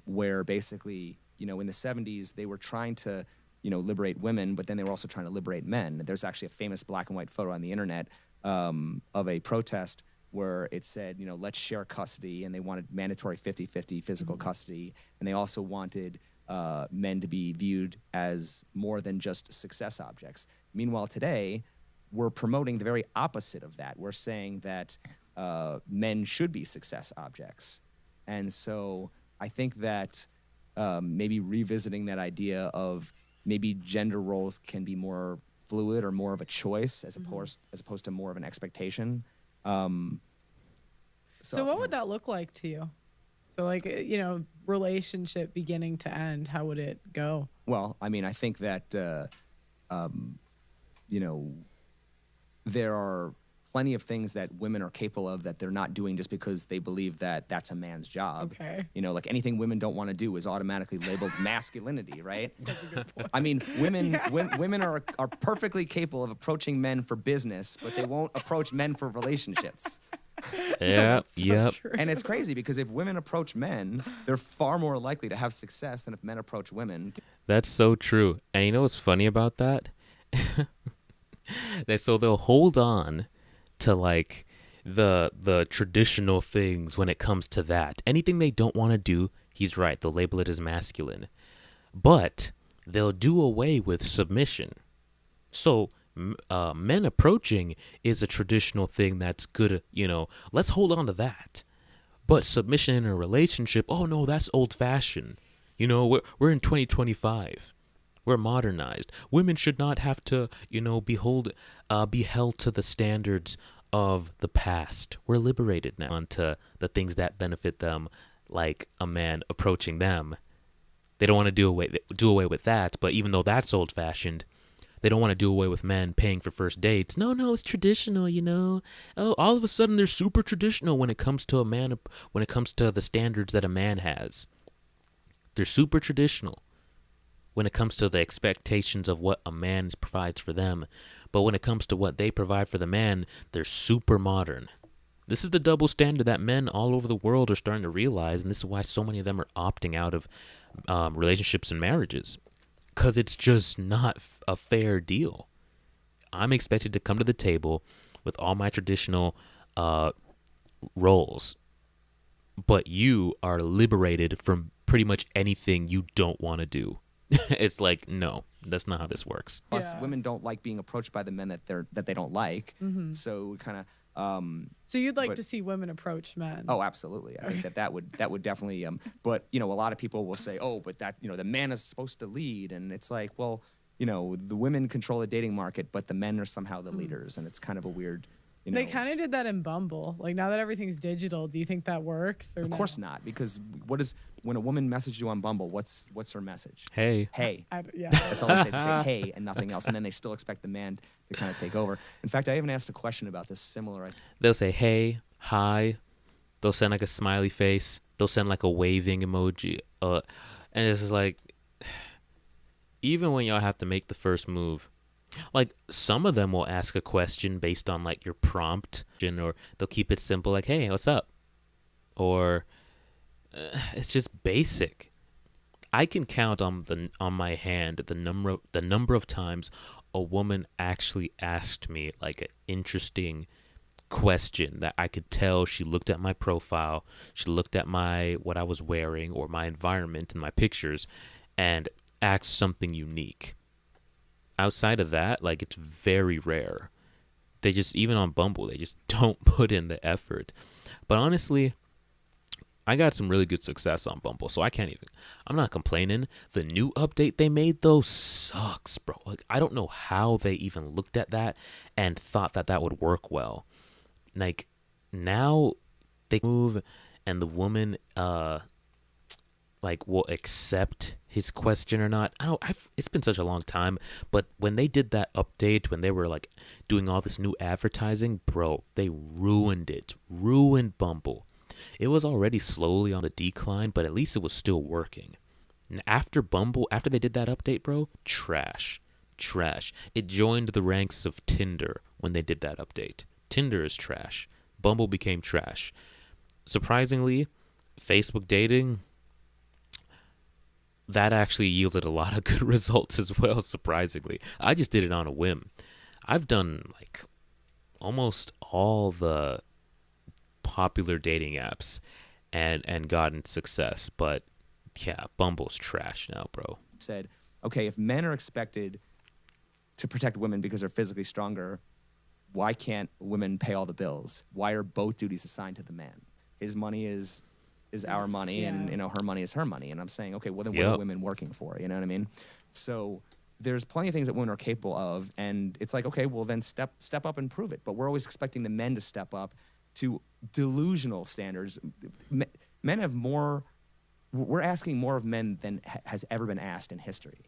where basically, in the 70s they were trying to liberate women, but then they were also trying to liberate men. There's actually a famous black and white photo on the internet of a protest where it said, let's share custody, and they wanted mandatory 50-50 physical custody, and they also wanted men to be viewed as more than just success objects. Meanwhile, today, we're promoting the very opposite of that. We're saying that men should be success objects. And so I think that maybe revisiting that idea of maybe gender roles can be more fluid or more of a choice as opposed to more of an expectation. So what would that look like to you? So like, relationship beginning to end, how would it go? Well, I mean, I think that, there are plenty of things that women are capable of that they're not doing just because they believe that that's a man's job. Okay. Like anything women don't want to do is automatically labeled masculinity, right? That's a good point. I mean, women are perfectly capable of approaching men for business, but they won't approach men for relationships. Yep. And it's crazy because if women approach men, they're far more likely to have success than if men approach women. That's so true. And you know what's funny about that? They'll hold on to like the traditional things when it comes to that. Anything they don't want to do, he's right, they'll label it as masculine. But they'll do away with submission. So men approaching is a traditional thing that's good, let's hold on to that. But submission in a relationship, oh no, that's old fashioned. We're in 2025. We're modernized. Women should not have to, be held to the standards of the past. We're liberated now onto the things that benefit them, like a man approaching them. They don't want to do away with that, but even though that's old fashioned, they don't want to do away with men paying for first dates. No, it's traditional, Oh, all of a sudden they're super traditional when it comes to when it comes to the standards that a man has. They're super traditional when it comes to the expectations of what a man provides for them. But when it comes to what they provide for the man, they're super modern. This is the double standard that men all over the world are starting to realize, and this is why so many of them are opting out of relationships and marriages. Because it's just not a fair deal. I'm expected to come to the table with all my traditional roles, but you are liberated from pretty much anything you don't want to do. It's like, no, that's not how this works. Plus, women don't like being approached by the men that they don't like. So kind of. So you'd like to see women approach men? Oh, absolutely. I think that would definitely. But a lot of people will say, oh, but that the man is supposed to lead, and it's like, well, the women control the dating market, but the men are somehow the leaders, and it's kind of a weird. They kind of did that in Bumble. Like now that everything's digital, do you think that works? Or of course not, because when a woman messages you on Bumble, what's her message? Hey. That's all they say. They say hey and nothing else, and then they still expect the man to kind of take over. In fact, I even asked a question about this similar. They'll say hey, hi. They'll send like a smiley face. They'll send like a waving emoji. And it's just like, even when y'all have to make the first move. Like some of them will ask a question based on like your prompt, or they'll keep it simple, like, hey, what's up? Or it's just basic. I can count on my hand the number of times a woman actually asked me like an interesting question that I could tell she looked at my profile, she looked at what I was wearing or my environment and my pictures, and asked something unique. Outside of that, like, it's very rare. They just, even on Bumble, they just don't put in the effort. But honestly, I got some really good success on Bumble, so I'm not complaining. The new update they made, though, sucks, bro. Like, I don't know how they even looked at that and thought that would work well. Like, now they move and the woman, will accept his question or not. It's been such a long time, but when they did that update, when they were like doing all this new advertising, bro, they ruined Bumble. It was already slowly on the decline, but at least it was still working. And after they did that update, bro, trash. It joined the ranks of Tinder when they did that update. Tinder is trash. Bumble became trash. Surprisingly, Facebook dating, that actually yielded a lot of good results as well, surprisingly. I just did it on a whim. I've done like almost all the popular dating apps and gotten success, but yeah, Bumble's trash now, bro. Said, okay, if men are expected to protect women because they're physically stronger, why can't women pay all the bills? Why are both duties assigned to the man? His money is our money, and her money is her money. And I'm saying, okay, well then what are women working for? You know what I mean? So there's plenty of things that women are capable of, and it's like, okay, well then step up and prove it. But we're always expecting the men to step up to delusional standards. Men have more. We're asking more of men than has ever been asked in history.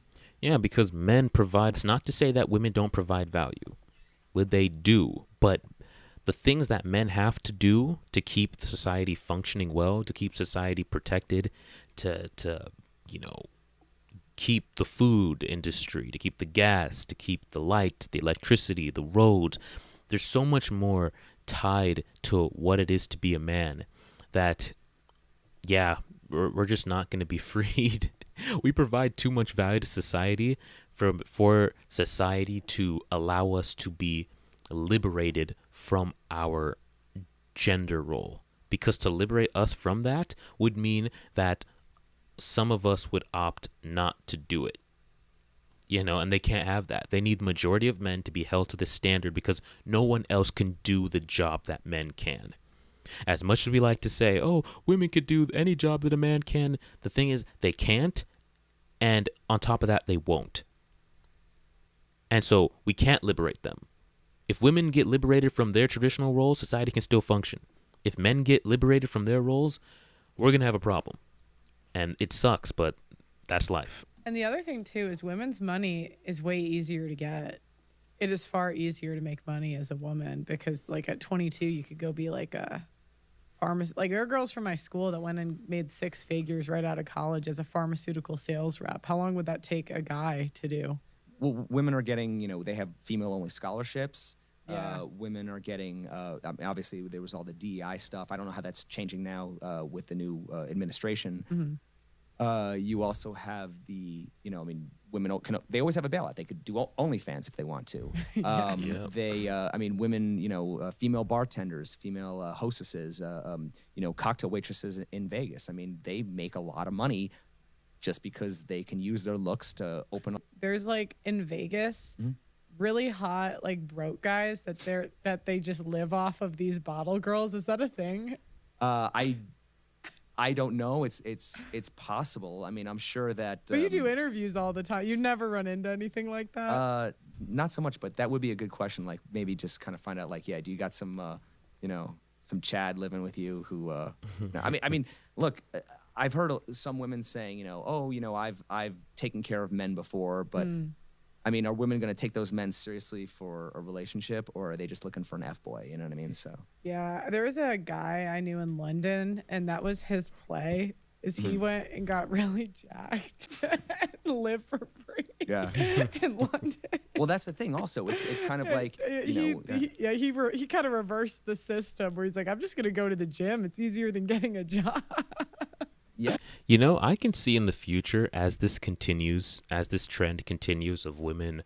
Yeah, because men provide. It's not to say that women don't provide value. Well, they do, but the things that men have to do to keep society functioning well, to keep society protected, to keep the food industry, to keep the gas, to keep the light, the electricity, the roads. There's so much more tied to what it is to be a man that, yeah, we're just not going to be freed. We provide too much value to society for society to allow us to be liberated from our gender role. Because to liberate us from that would mean that some of us would opt not to do it. And they can't have that. They need the majority of men to be held to this standard because no one else can do the job that men can. As much as we like to say, oh, women could do any job that a man can, the thing is they can't, and on top of that, they won't. And so we can't liberate them. If women get liberated from their traditional roles, society can still function. If men get liberated from their roles, we're going to have a problem. And it sucks, but that's life. And the other thing, too, is women's money is way easier to get. It is far easier to make money as a woman because, like, at 22, you could go be like a pharmacist. Like, there are girls from my school that went and made 6 figures right out of college as a pharmaceutical sales rep. How long would that take a guy to do? Well, women are getting, they have female-only scholarships. Yeah. Women are getting, obviously, there was all the DEI stuff. I don't know how that's changing now with the new administration. Mm-hmm. You also have the, women they always have a bailout. They could do OnlyFans if they want to. Women, female bartenders, female hostesses, cocktail waitresses in Vegas. I mean, they make a lot of money just because they can use their looks to open up. There's like in Vegas, really hot, like broke guys that they just live off of these bottle girls. Is that a thing? I don't know. It's possible. I mean, I'm sure that. But you do interviews all the time. You never run into anything like that. Not so much, but that would be a good question. Like maybe just kind of find out. Like, do you got some, some Chad living with you who? No, I mean, look, I've heard some women saying, I've taken care of men before, but. I mean, are women going to take those men seriously for a relationship, or are they just looking for an F-boy? You know what I mean? So yeah, there was a guy I knew in London, and that was his play. Is he went and got really jacked and lived for free? Yeah, in London. Well, that's the thing. Also, it's kind of like he kind of reversed the system where he's like, I'm just going to go to the gym. It's easier than getting a job. Yeah. I can see in the future as this trend continues of women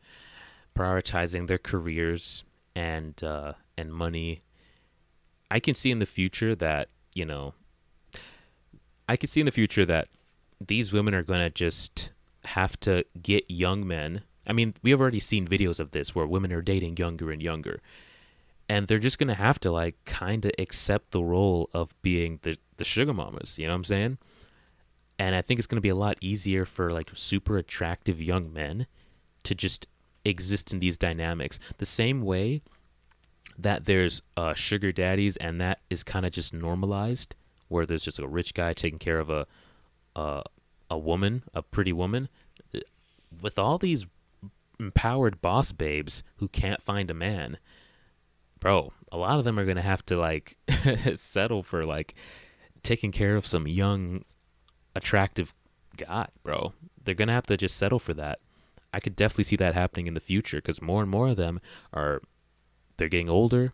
prioritizing their careers and money. I can see in the future that, these women are going to just have to get young men. I mean, we have already seen videos of this where women are dating younger and younger. And they're just going to have to like kind of accept the role of being the sugar mamas. You know what I'm saying? And I think it's going to be a lot easier for like super attractive young men to just exist in these dynamics. The same way that there's sugar daddies and that is kind of just normalized, where there's just a rich guy taking care of a woman, a pretty woman. With all these empowered boss babes who can't find a man, bro, a lot of them are going to have to like settle for like taking care of some young attractive guy, bro. They're gonna have to just settle for that. I could definitely see that happening in the future because more and more of them they're getting older,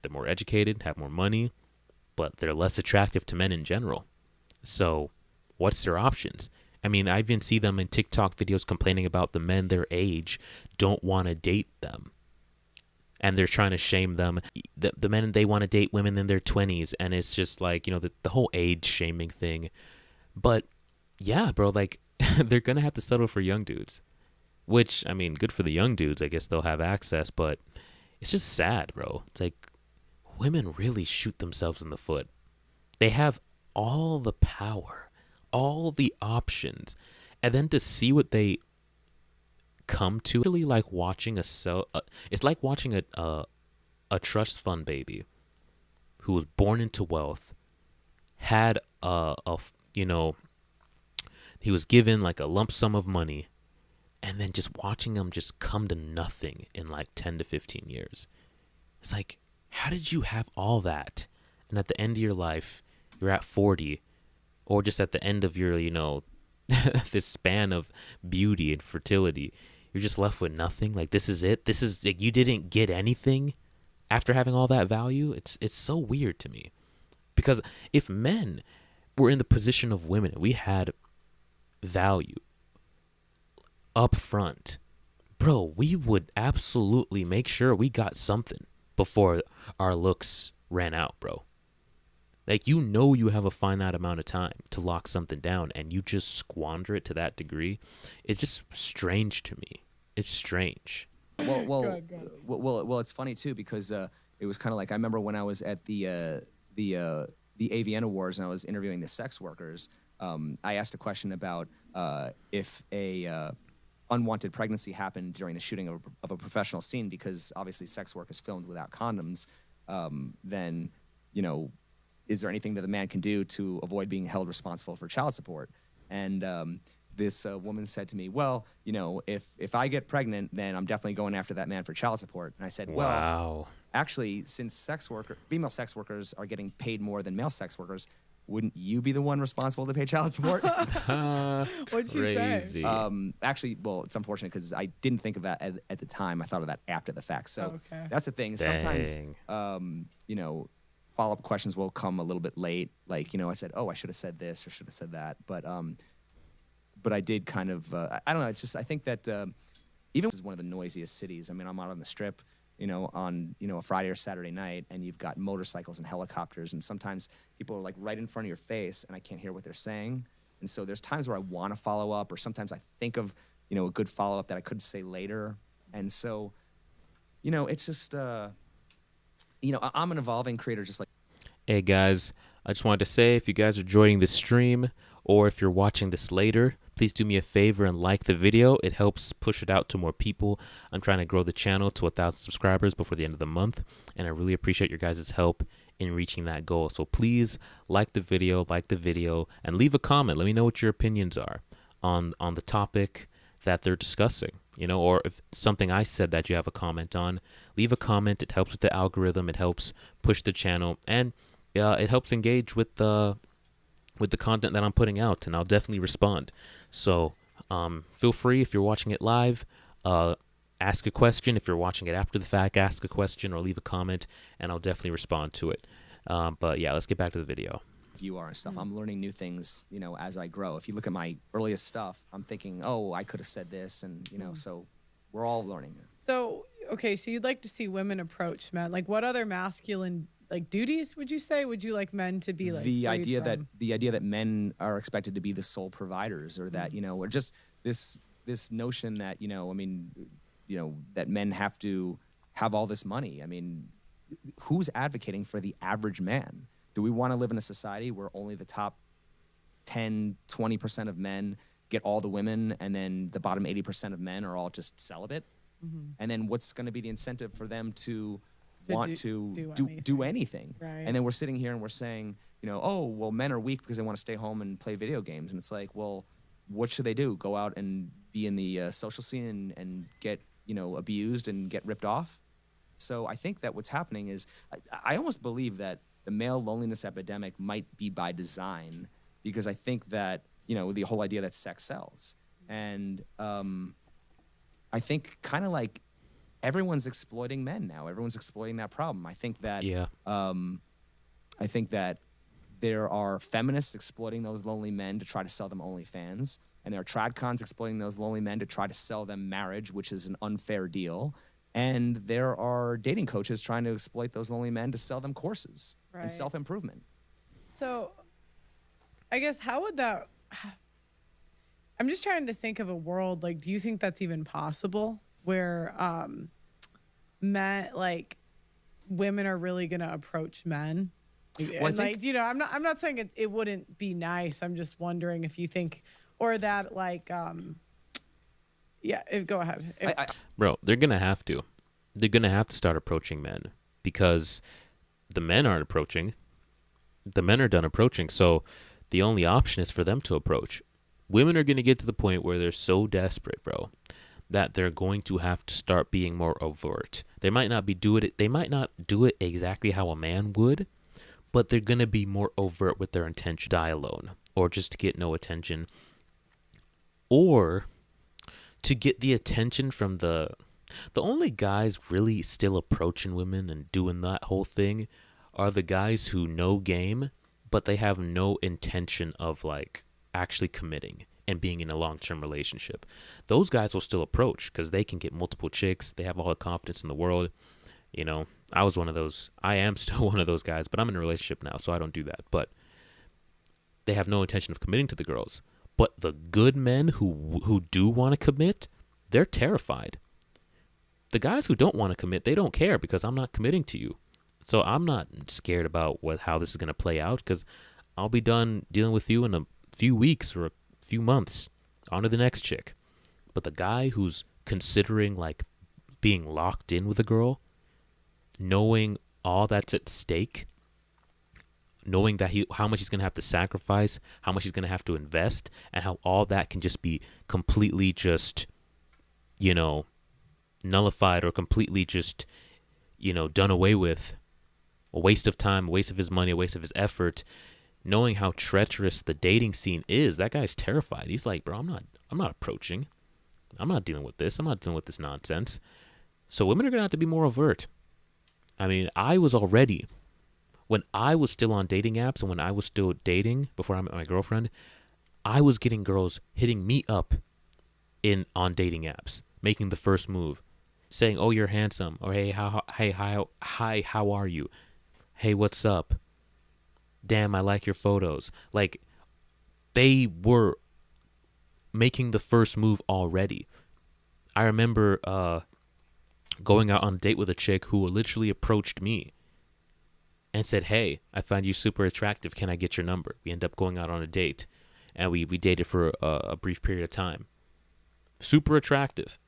they're more educated, have more money, but they're less attractive to men in general. So what's their options? I mean, I even see them in TikTok videos complaining about the men their age don't want to date them. And they're trying to shame them. The men, they want to date women in their 20s. And it's just like, the whole age shaming thing. But yeah, bro, like they're going to have to settle for young dudes. Which, I mean, good for the young dudes. I guess they'll have access. But it's just sad, bro. It's like women really shoot themselves in the foot. They have all the power, all the options. And then to see what they come to, really like watching it's like watching a trust fund baby who was born into wealth, had he was given like a lump sum of money, and then just watching him just come to nothing in like 10 to 15 years. It's like, how did you have all that? And at the end of your life, you're at 40, or just at the end of your, this span of beauty and fertility, you're just left with nothing. Like, this is it. This is like, you didn't get anything after having all that value. It's so weird to me, because if men were in the position of women, we had value up front, bro, we would absolutely make sure we got something before our looks ran out, bro. Like, you have a finite amount of time to lock something down, and you just squander it to that degree. It's just strange to me. It's strange. Well, Go ahead. well, it's funny too, because it was kind of like, I remember when I was at the AVN Awards and I was interviewing the sex workers. I asked a question about if a unwanted pregnancy happened during the shooting of a professional scene, because obviously sex work is filmed without condoms. Then, is there anything that the man can do to avoid being held responsible for child support? And this woman said to me, well, if I get pregnant, then I'm definitely going after that man for child support. And I said, well, Wow. actually, since female sex workers are getting paid more than male sex workers, wouldn't you be the one responsible to pay child support? What'd she say? Actually, well, it's unfortunate because I didn't think of that at the time. I thought of that after the fact. So that's the thing. Sometimes, follow-up questions will come a little bit late. Like, I said, oh, I should have said this or should have said that. But I did kind of, I don't know. It's just, I think that even this is one of the noisiest cities. I mean, I'm out on the Strip, on, a Friday or Saturday night, and you've got motorcycles and helicopters, and sometimes people are like right in front of your face, and I can't hear what they're saying. And so there's times where I want to follow up, or sometimes I think of, a good follow-up that I could say later. And so, it's just, I'm an evolving creator, just like. Hey guys, I just wanted to say, if you guys are joining the stream, or if you're watching this later, please do me a favor and like the video. It helps push it out to more people. I'm trying to grow the channel to 1,000 subscribers before the end of the month, and I really appreciate your guys' help in reaching that goal. So please like the video, and leave a comment. Let me know what your opinions are on the topic that they're discussing, or if something I said that you have a comment on, leave a comment. It helps with the algorithm. It helps push the channel, and it helps engage with the content that I'm putting out, and I'll definitely respond. So feel free, if you're watching it live, ask a question. If you're watching it after the fact, ask a question or leave a comment, and I'll definitely respond to it. But yeah, let's get back to the video. You are and stuff. I'm learning new things, as I grow. If you look at my earliest stuff, I'm thinking, oh, I could have said this, and so we're all learning. So, okay, so you'd like to see women approach men. Like, what other masculine duties would you say? Would you like men to be like the idea that men are expected to be the sole providers, or that or just this notion that that men have to have all this money. I mean, who's advocating for the average man? Do we want to live in a society where only the top 10-20% of men get all the women, and then the bottom 80% of men are all just celibate? Mm-hmm. And then what's going to be the incentive for them to want to do anything? Right. And then we're sitting here and we're saying, oh, well, men are weak because they want to stay home and play video games. And it's like, well, what should they do? Go out and be in the social scene and get, abused and get ripped off? So I think that what's happening is, I almost believe that the male loneliness epidemic might be by design, because I think that, the whole idea that sex sells. And I think kind of like everyone's exploiting men now. Everyone's exploiting that problem. I think that I think that there are feminists exploiting those lonely men to try to sell them OnlyFans, And there are trad cons exploiting those lonely men to try to sell them marriage, which is an unfair deal. And there are dating coaches trying to exploit those lonely men to sell them courses and self-improvement. So I guess how would that, I'm just trying to think of a world, like, do you think that's even possible where men, like, women are really going to approach men? Well, and like, you know, I'm not saying it wouldn't be nice. I'm just wondering if you think, or that like, go ahead. Bro, they're going to have to. They're going to have to start approaching men because the men aren't approaching. The men are done approaching. So the only option is for them to approach. Women are going to get to the point where they're so desperate, bro, that they're going to have to start being more overt. They might not do it exactly how a man would, but they're going to be more overt with their intention, die alone, or just to get no attention, or to get the attention from the only guys really still approaching women and doing that whole thing are the guys who know game, but they have no intention of like actually committing and being in a long-term relationship. Those guys will still approach because they can get multiple chicks. They have all the confidence in the world. You know, I was one of those. I am still one of those guys, but I'm in a relationship now, so I don't do that. But they have no intention of committing to the girls. But the good men who do want to commit, they're terrified. The guys who don't want to commit, they don't care because I'm not committing to you. So I'm not scared about how this is going to play out because I'll be done dealing with you in a few weeks or a few months. On to the next chick. But the guy who's considering like being locked in with a girl, knowing all that's at stake, knowing that how much he's going to have to sacrifice, how much he's going to have to invest, and how all that can just be completely just, you know, nullified or completely just, you know, done away with. A waste of time, a waste of his money, a waste of his effort. Knowing how treacherous the dating scene is, that guy's terrified. He's like, bro, I'm not approaching. I'm not dealing with this. I'm not dealing with this nonsense. So women are going to have to be more overt. I mean, when I was still on dating apps and when I was still dating before I met my girlfriend, I was getting girls hitting me up on dating apps, making the first move, saying, "Oh, you're handsome," or "Hey, how are you? Hey, what's up? Damn, I like your photos." Like, they were making the first move already. I remember going out on a date with a chick who literally approached me and said, "Hey, I find you super attractive. Can I get your number?" We end up going out on a date, and we dated for a brief period of time. Super attractive.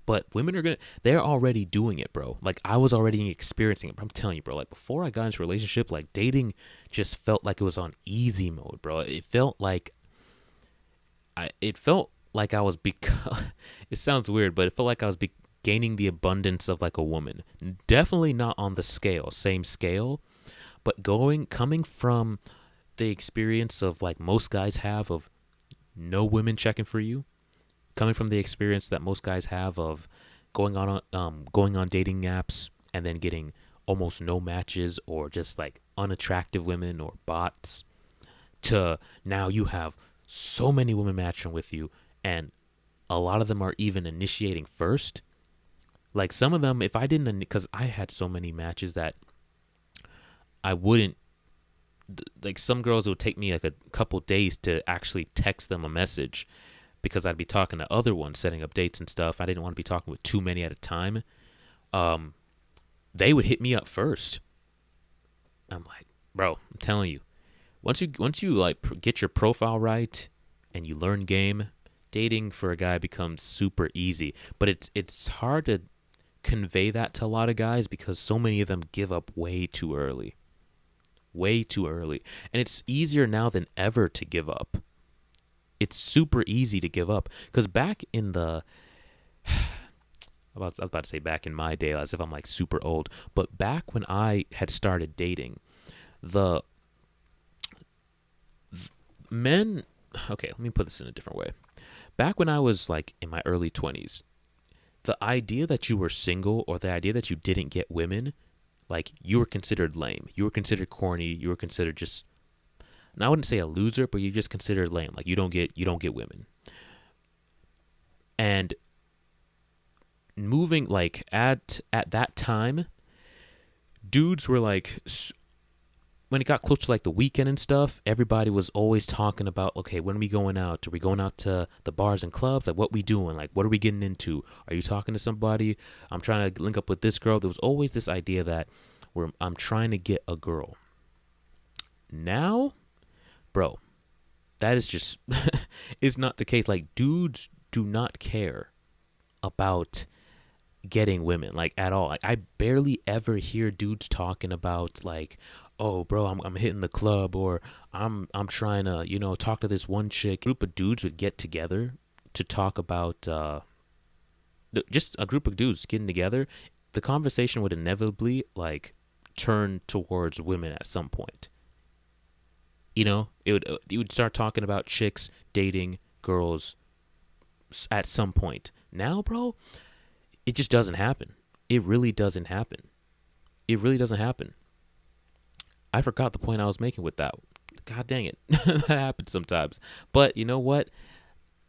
But women they're already doing it, bro. Like, I was already experiencing it. But I'm telling you, bro, like, before I got into a relationship, like, dating just felt like it was on easy mode, bro. It felt like I was, it sounds weird, but it felt like I was gaining the abundance of, like, a woman. Definitely not on the same scale, but coming from the experience of, like, most guys have of no women checking for you, coming from the experience that most guys have of going on dating apps and then getting almost no matches or just like unattractive women or bots, to now you have so many women matching with you and a lot of them are even initiating first. Like, some of them, if I didn't, because I had so many matches that I wouldn't, like, some girls, it would take me like a couple days to actually text them a message because I'd be talking to other ones, setting up dates and stuff. I didn't want to be talking with too many at a time. They would hit me up first. I'm like, bro, I'm telling you, once you like get your profile right and you learn game, dating for a guy becomes super easy. But it's hard to convey that to a lot of guys because so many of them give up way too early. Way too early. And it's easier now than ever to give up. It's super easy to give up because back in the I was about to say back in my day, as if I'm like super old, but back when I had started dating, the men, okay, let me put this in a different way. Back when I was like in my early 20s, the idea that you were single or the idea that you didn't get women, like, you were considered lame, you were considered corny, you were considered just, and I wouldn't say a loser, but you just considered lame. Like, you don't get women. And moving like at that time, dudes were like, when it got close to like the weekend and stuff, everybody was always talking about, okay, when are we going out? Are we going out to the bars and clubs? Like, what we doing? Like, what are we getting into? Are you talking to somebody? I'm trying to link up with this girl. There was always this idea that I'm trying to get a girl. Now, bro, that is just is not the case. Like, dudes do not care about getting women, like, at all. Like, I barely ever hear dudes talking about like, oh bro, I'm hitting the club, or I'm trying to, talk to this one chick. A group of dudes would get together to talk about just a group of dudes getting together. The conversation would inevitably like turn towards women at some point. You would start talking about chicks dating girls at some point. Now, bro, it just doesn't happen. It really doesn't happen. It really doesn't happen. I forgot the point I was making with that. God dang it. That happens sometimes. But you know what?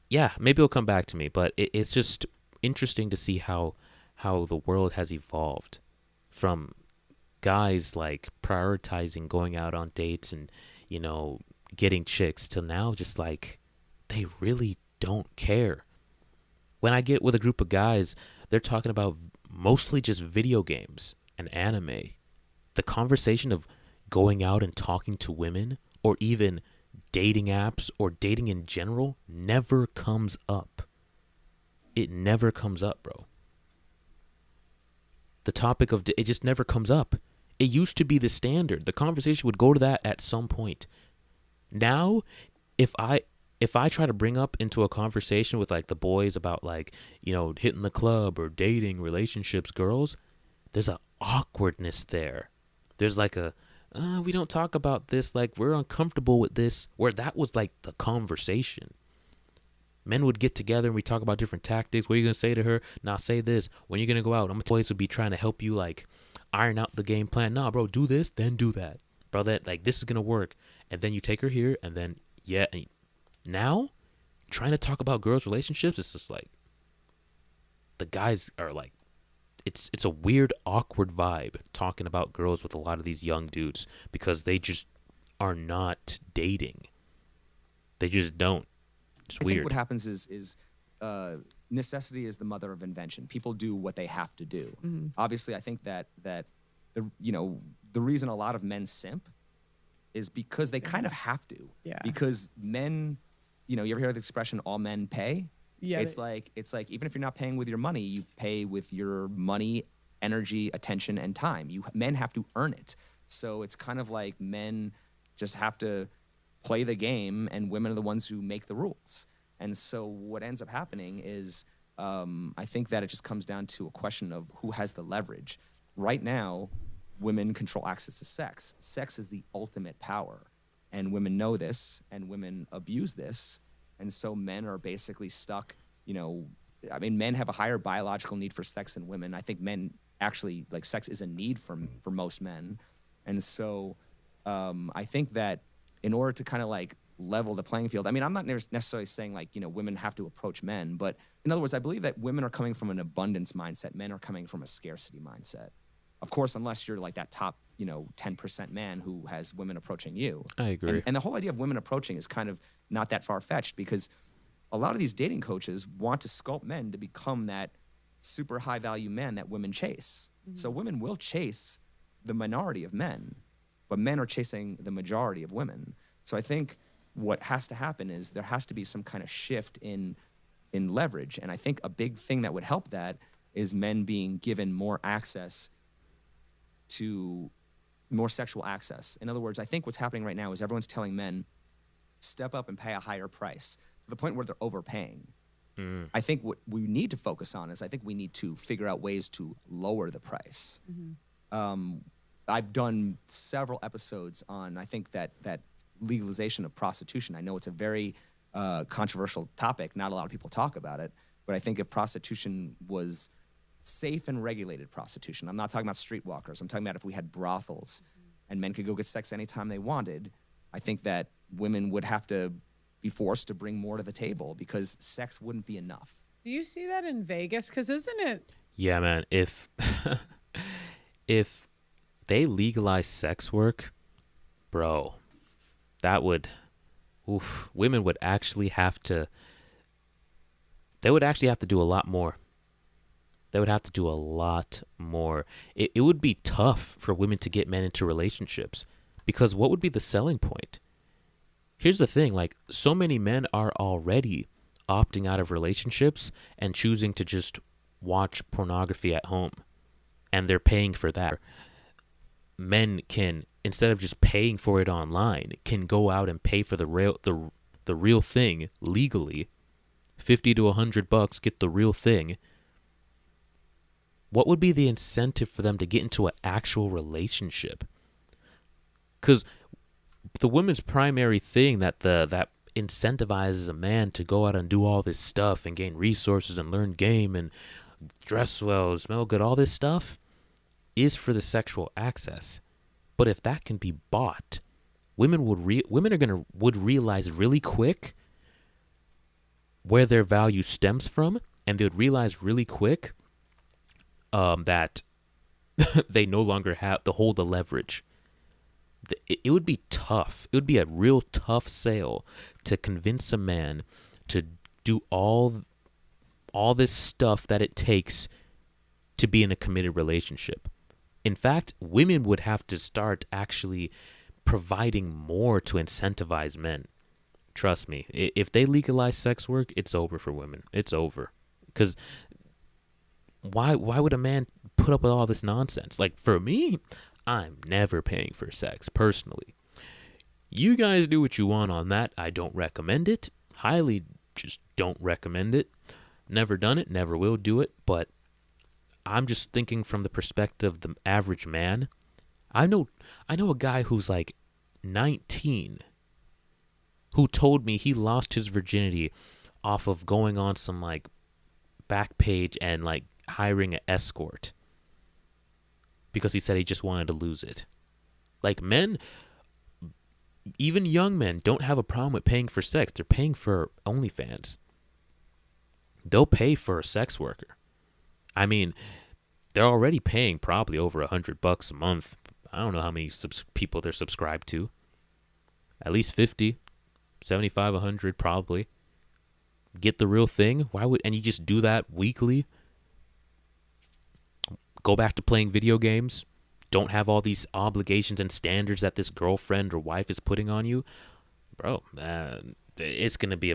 Yeah, maybe it'll come back to me. But it's just interesting to see how the world has evolved from guys like prioritizing going out on dates and, getting chicks to now just like they really don't care. When I get with a group of guys, they're talking about mostly just video games and anime. The conversation of going out and talking to women or even dating apps or dating in general never comes up. It never comes up, bro. The topic of it just never comes up. It used to be the standard. The conversation would go to that at some point. Now, if I try to bring up into a conversation with like the boys about like, hitting the club or dating, relationships, girls, there's an awkwardness there. There's like we don't talk about this, like we're uncomfortable with this, where that was like the conversation. Men would get together and we talk about different tactics. What are you going to say to her? Nah, say this. When you're going to go out, boys would be trying to help you like iron out the game plan. Nah, bro, do this, then do that. Bro, that like this is going to work. And then you take her here and then, yeah. And now, trying to talk about girls' relationships, it's just like the guys are like, it's a weird, awkward vibe talking about girls with a lot of these young dudes because they just are not dating. They just don't. It's weird. I think what happens is necessity is the mother of invention. People do what they have to do. Mm-hmm. Obviously, I think that the reason a lot of men simp is because they kind of have to. Yeah. Because men, you ever hear the expression "all men pay"? Yeah. It's like even if you're not paying with your money, you pay with your money, energy, attention, and time. Men have to earn it. So it's kind of like men just have to play the game, and women are the ones who make the rules. And so what ends up happening is I think that it just comes down to a question of who has the leverage. Right now, women control access to sex. Sex is the ultimate power. And women know this, and women abuse this. And so men are basically stuck, men have a higher biological need for sex than women. I think men actually, like, sex is a need for most men. And so I think that in order to kind of like level the playing field, I'm not necessarily saying like, women have to approach men, but in other words, I believe that women are coming from an abundance mindset. Men are coming from a scarcity mindset. Of course, unless you're like that top, 10% man who has women approaching you. I agree. And the whole idea of women approaching is kind of not that far-fetched because a lot of these dating coaches want to sculpt men to become that super high-value man that women chase. Mm-hmm. So women will chase the minority of men, but men are chasing the majority of women. So I think what has to happen is there has to be some kind of shift in leverage. And I think a big thing that would help that is men being given more access to more sexual access. In other words, I think what's happening right now is everyone's telling men, step up and pay a higher price to the point where they're overpaying. Mm. I think what we need to focus on is I think we need to figure out ways to lower the price. Mm-hmm. I've done several episodes on, I think, that legalization of prostitution. I know it's a very controversial topic. Not a lot of people talk about it. But I think if prostitution was safe and regulated prostitution, I'm not talking about streetwalkers. I'm talking about if we had brothels and men could go get sex anytime they wanted, I think that women would have to be forced to bring more to the table because sex wouldn't be enough. Do you see that in Vegas? Because isn't it? Yeah, man. If if they legalize sex work, bro, that would, women would actually have to. They would actually have to do a lot more. They would have to do a lot more. It would be tough for women to get men into relationships, because what would be the selling point? Here's the thing, like, so many men are already opting out of relationships and choosing to just watch pornography at home, and they're paying for that. Men can, instead of just paying for it online, can go out and pay for the real thing legally. 50 to $100, get the real thing. What would be the incentive for them to get into an actual relationship? Because the women's primary thing that incentivizes a man to go out and do all this stuff and gain resources and learn game and dress well, smell good, all this stuff is for the sexual access. But if that can be bought, women would realize really quick where their value stems from, and they would realize really quick that they no longer have to hold the leverage. It would be tough. It would be a real tough sale to convince a man to do all this stuff that it takes to be in a committed relationship. In fact, women would have to start actually providing more to incentivize men. Trust me, if they legalize sex work, it's over for women. It's over. Because why would a man put up with all this nonsense? Like, for me, I'm never paying for sex, personally. You guys do what you want on that. I don't recommend it. Highly just don't recommend it. Never done it, never will do it. But I'm just thinking from the perspective of the average man. I know a guy who's like 19 who told me he lost his virginity off of going on some like back page and like hiring an escort, because he said he just wanted to lose it. Like, men, even young men, don't have a problem with paying for sex. They're paying for OnlyFans. They'll pay for a sex worker. I mean, they're already paying probably over $100 a month. I don't know how many people they're subscribed to. At least 50, 75, 100 probably. Get the real thing. And you just do that weekly? Go back to playing video games? Don't have all these obligations and standards that this girlfriend or wife is putting on you? Bro, it's going to be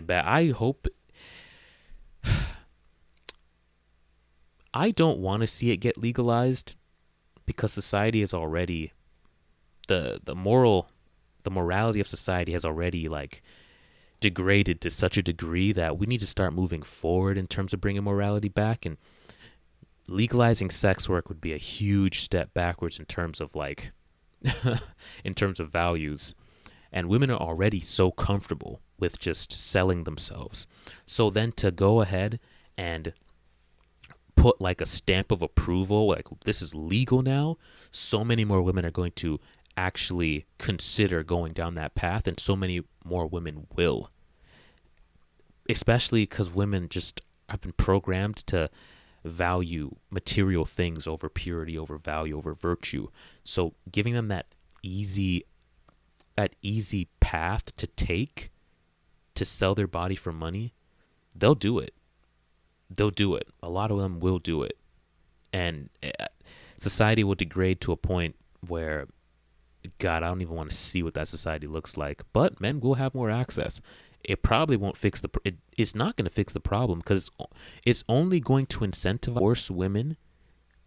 I don't want to see it get legalized, because society is already, the morality of society has already like degraded to such a degree that we need to start moving forward in terms of bringing morality back. And legalizing sex work would be a huge step backwards in terms of like in terms of values. And women are already so comfortable with just selling themselves. So then to go ahead and put like a stamp of approval, like this is legal now, so many more women are going to actually consider going down that path, and so many more women will. Especially because women just have been programmed to value material things over purity, over value, over virtue. So giving them that easy path to take to sell their body for money, they'll do it. A lot of them will do it. And society will degrade to a point where, God, I don't even want to see what that society looks like. But men will have more access. It probably won't fix it's not going to fix the problem, because it's only going to incentivize women,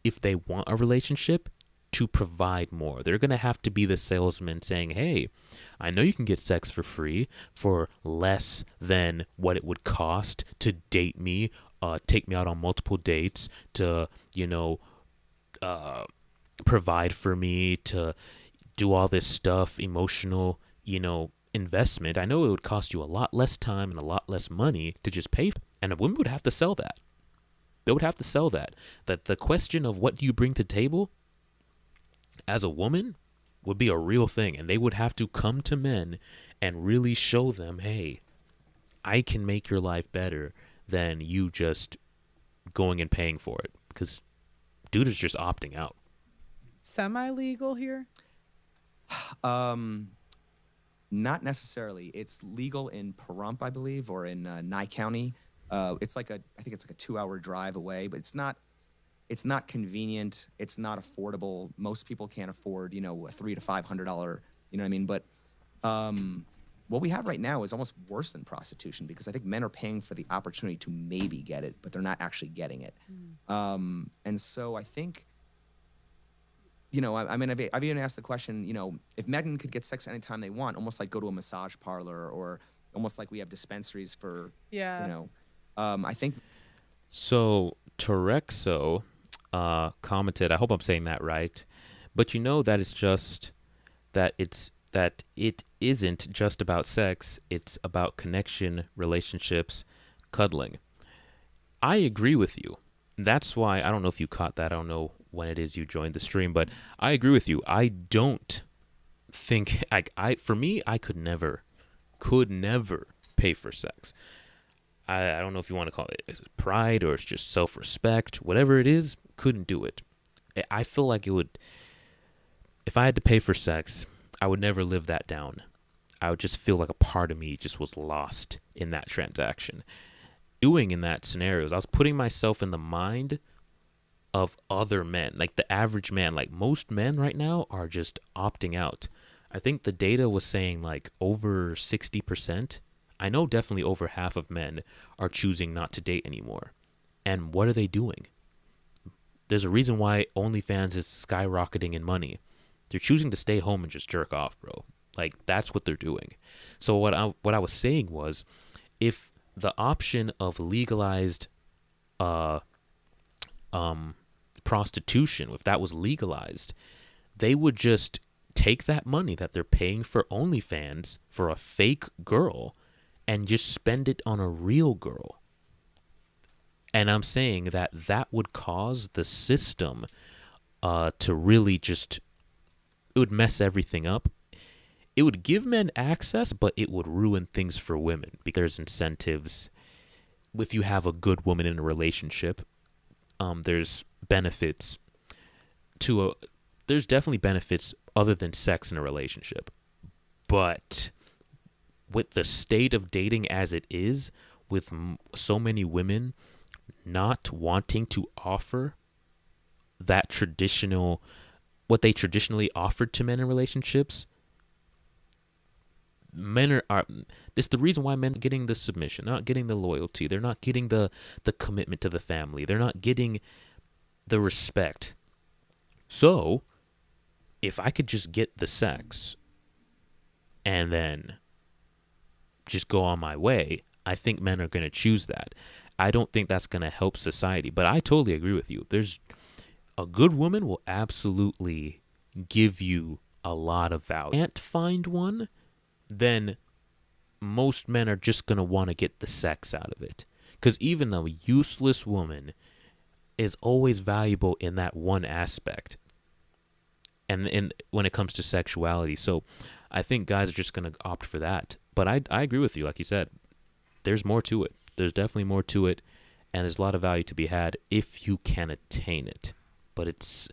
if they want a relationship, to provide more. They're going to have to be the salesman saying, hey, I know you can get sex for free for less than what it would cost to date me, take me out on multiple dates, to, provide for me, to do all this stuff, emotional, investment. I know it would cost you a lot less time and a lot less money to just pay. And a woman would have to sell that. They would have to sell that. That the question of what do you bring to the table as a woman would be a real thing. And they would have to come to men and really show them, hey, I can make your life better than you just going and paying for it, because dude is just opting out. Semi-legal here? Not necessarily. It's legal in Pahrump, I believe, or in Nye County. I think it's like a 2-hour drive away, but it's not convenient. It's not affordable. Most people can't afford, a $300 to $500, you know what I mean? But what we have right now is almost worse than prostitution, because I think men are paying for the opportunity to maybe get it, but they're not actually getting it. And so I think, I've even asked the question, if men could get sex anytime they want, almost like go to a massage parlor, or almost like we have dispensaries for, I think. So Torexo commented, I hope I'm saying that right, but that it's just that it isn't just about sex, it's about connection, relationships, cuddling. I agree with you. That's why, I don't know if you caught that, I don't know when it is you joined the stream, but I agree with you. I don't think, for me, I could never pay for sex. I don't know if you want to call it pride or it's just self-respect, whatever it is, couldn't do it. I feel like it would, if I had to pay for sex, I would never live that down. I would just feel like a part of me just was lost in that transaction. Doing in that scenario, I was putting myself in the mind of other men, like the average man. Like most men right now are just opting out. I think the data was saying like over 60%. I know definitely over half of men are choosing not to date anymore. And what are they doing? There's a reason why OnlyFans is skyrocketing in money. They're choosing to stay home and just jerk off, bro. Like that's what they're doing. So what I was saying was, if the option of legalized prostitution, if that was legalized, they would just take that money that they're paying for OnlyFans for a fake girl and just spend it on a real girl. And I'm saying that would cause the system to really just, it would mess everything up. It would give men access, but it would ruin things for women, because there's incentives. If you have a good woman in a relationship, there's benefits there's definitely benefits other than sex in a relationship. But with the state of dating as it is, with so many women not wanting to offer that traditional, what they traditionally offered to men in relationships, men are this the reason why men are getting the submission, not getting the loyalty, they're not getting the commitment to the family, they're not getting the respect. So if I could just get the sex and then just go on my way, I think men are going to choose that. I don't think that's going to help society, but I totally agree with you. There's a good woman will absolutely give you a lot of value. Can't find one, then most men are just going to want to get the sex out of it. Because even a useless woman is always valuable in that one aspect. And when it comes to sexuality. So I think guys are just going to opt for that. But I agree with you. Like you said, there's more to it. There's definitely more to it. And there's a lot of value to be had if you can attain it. But it's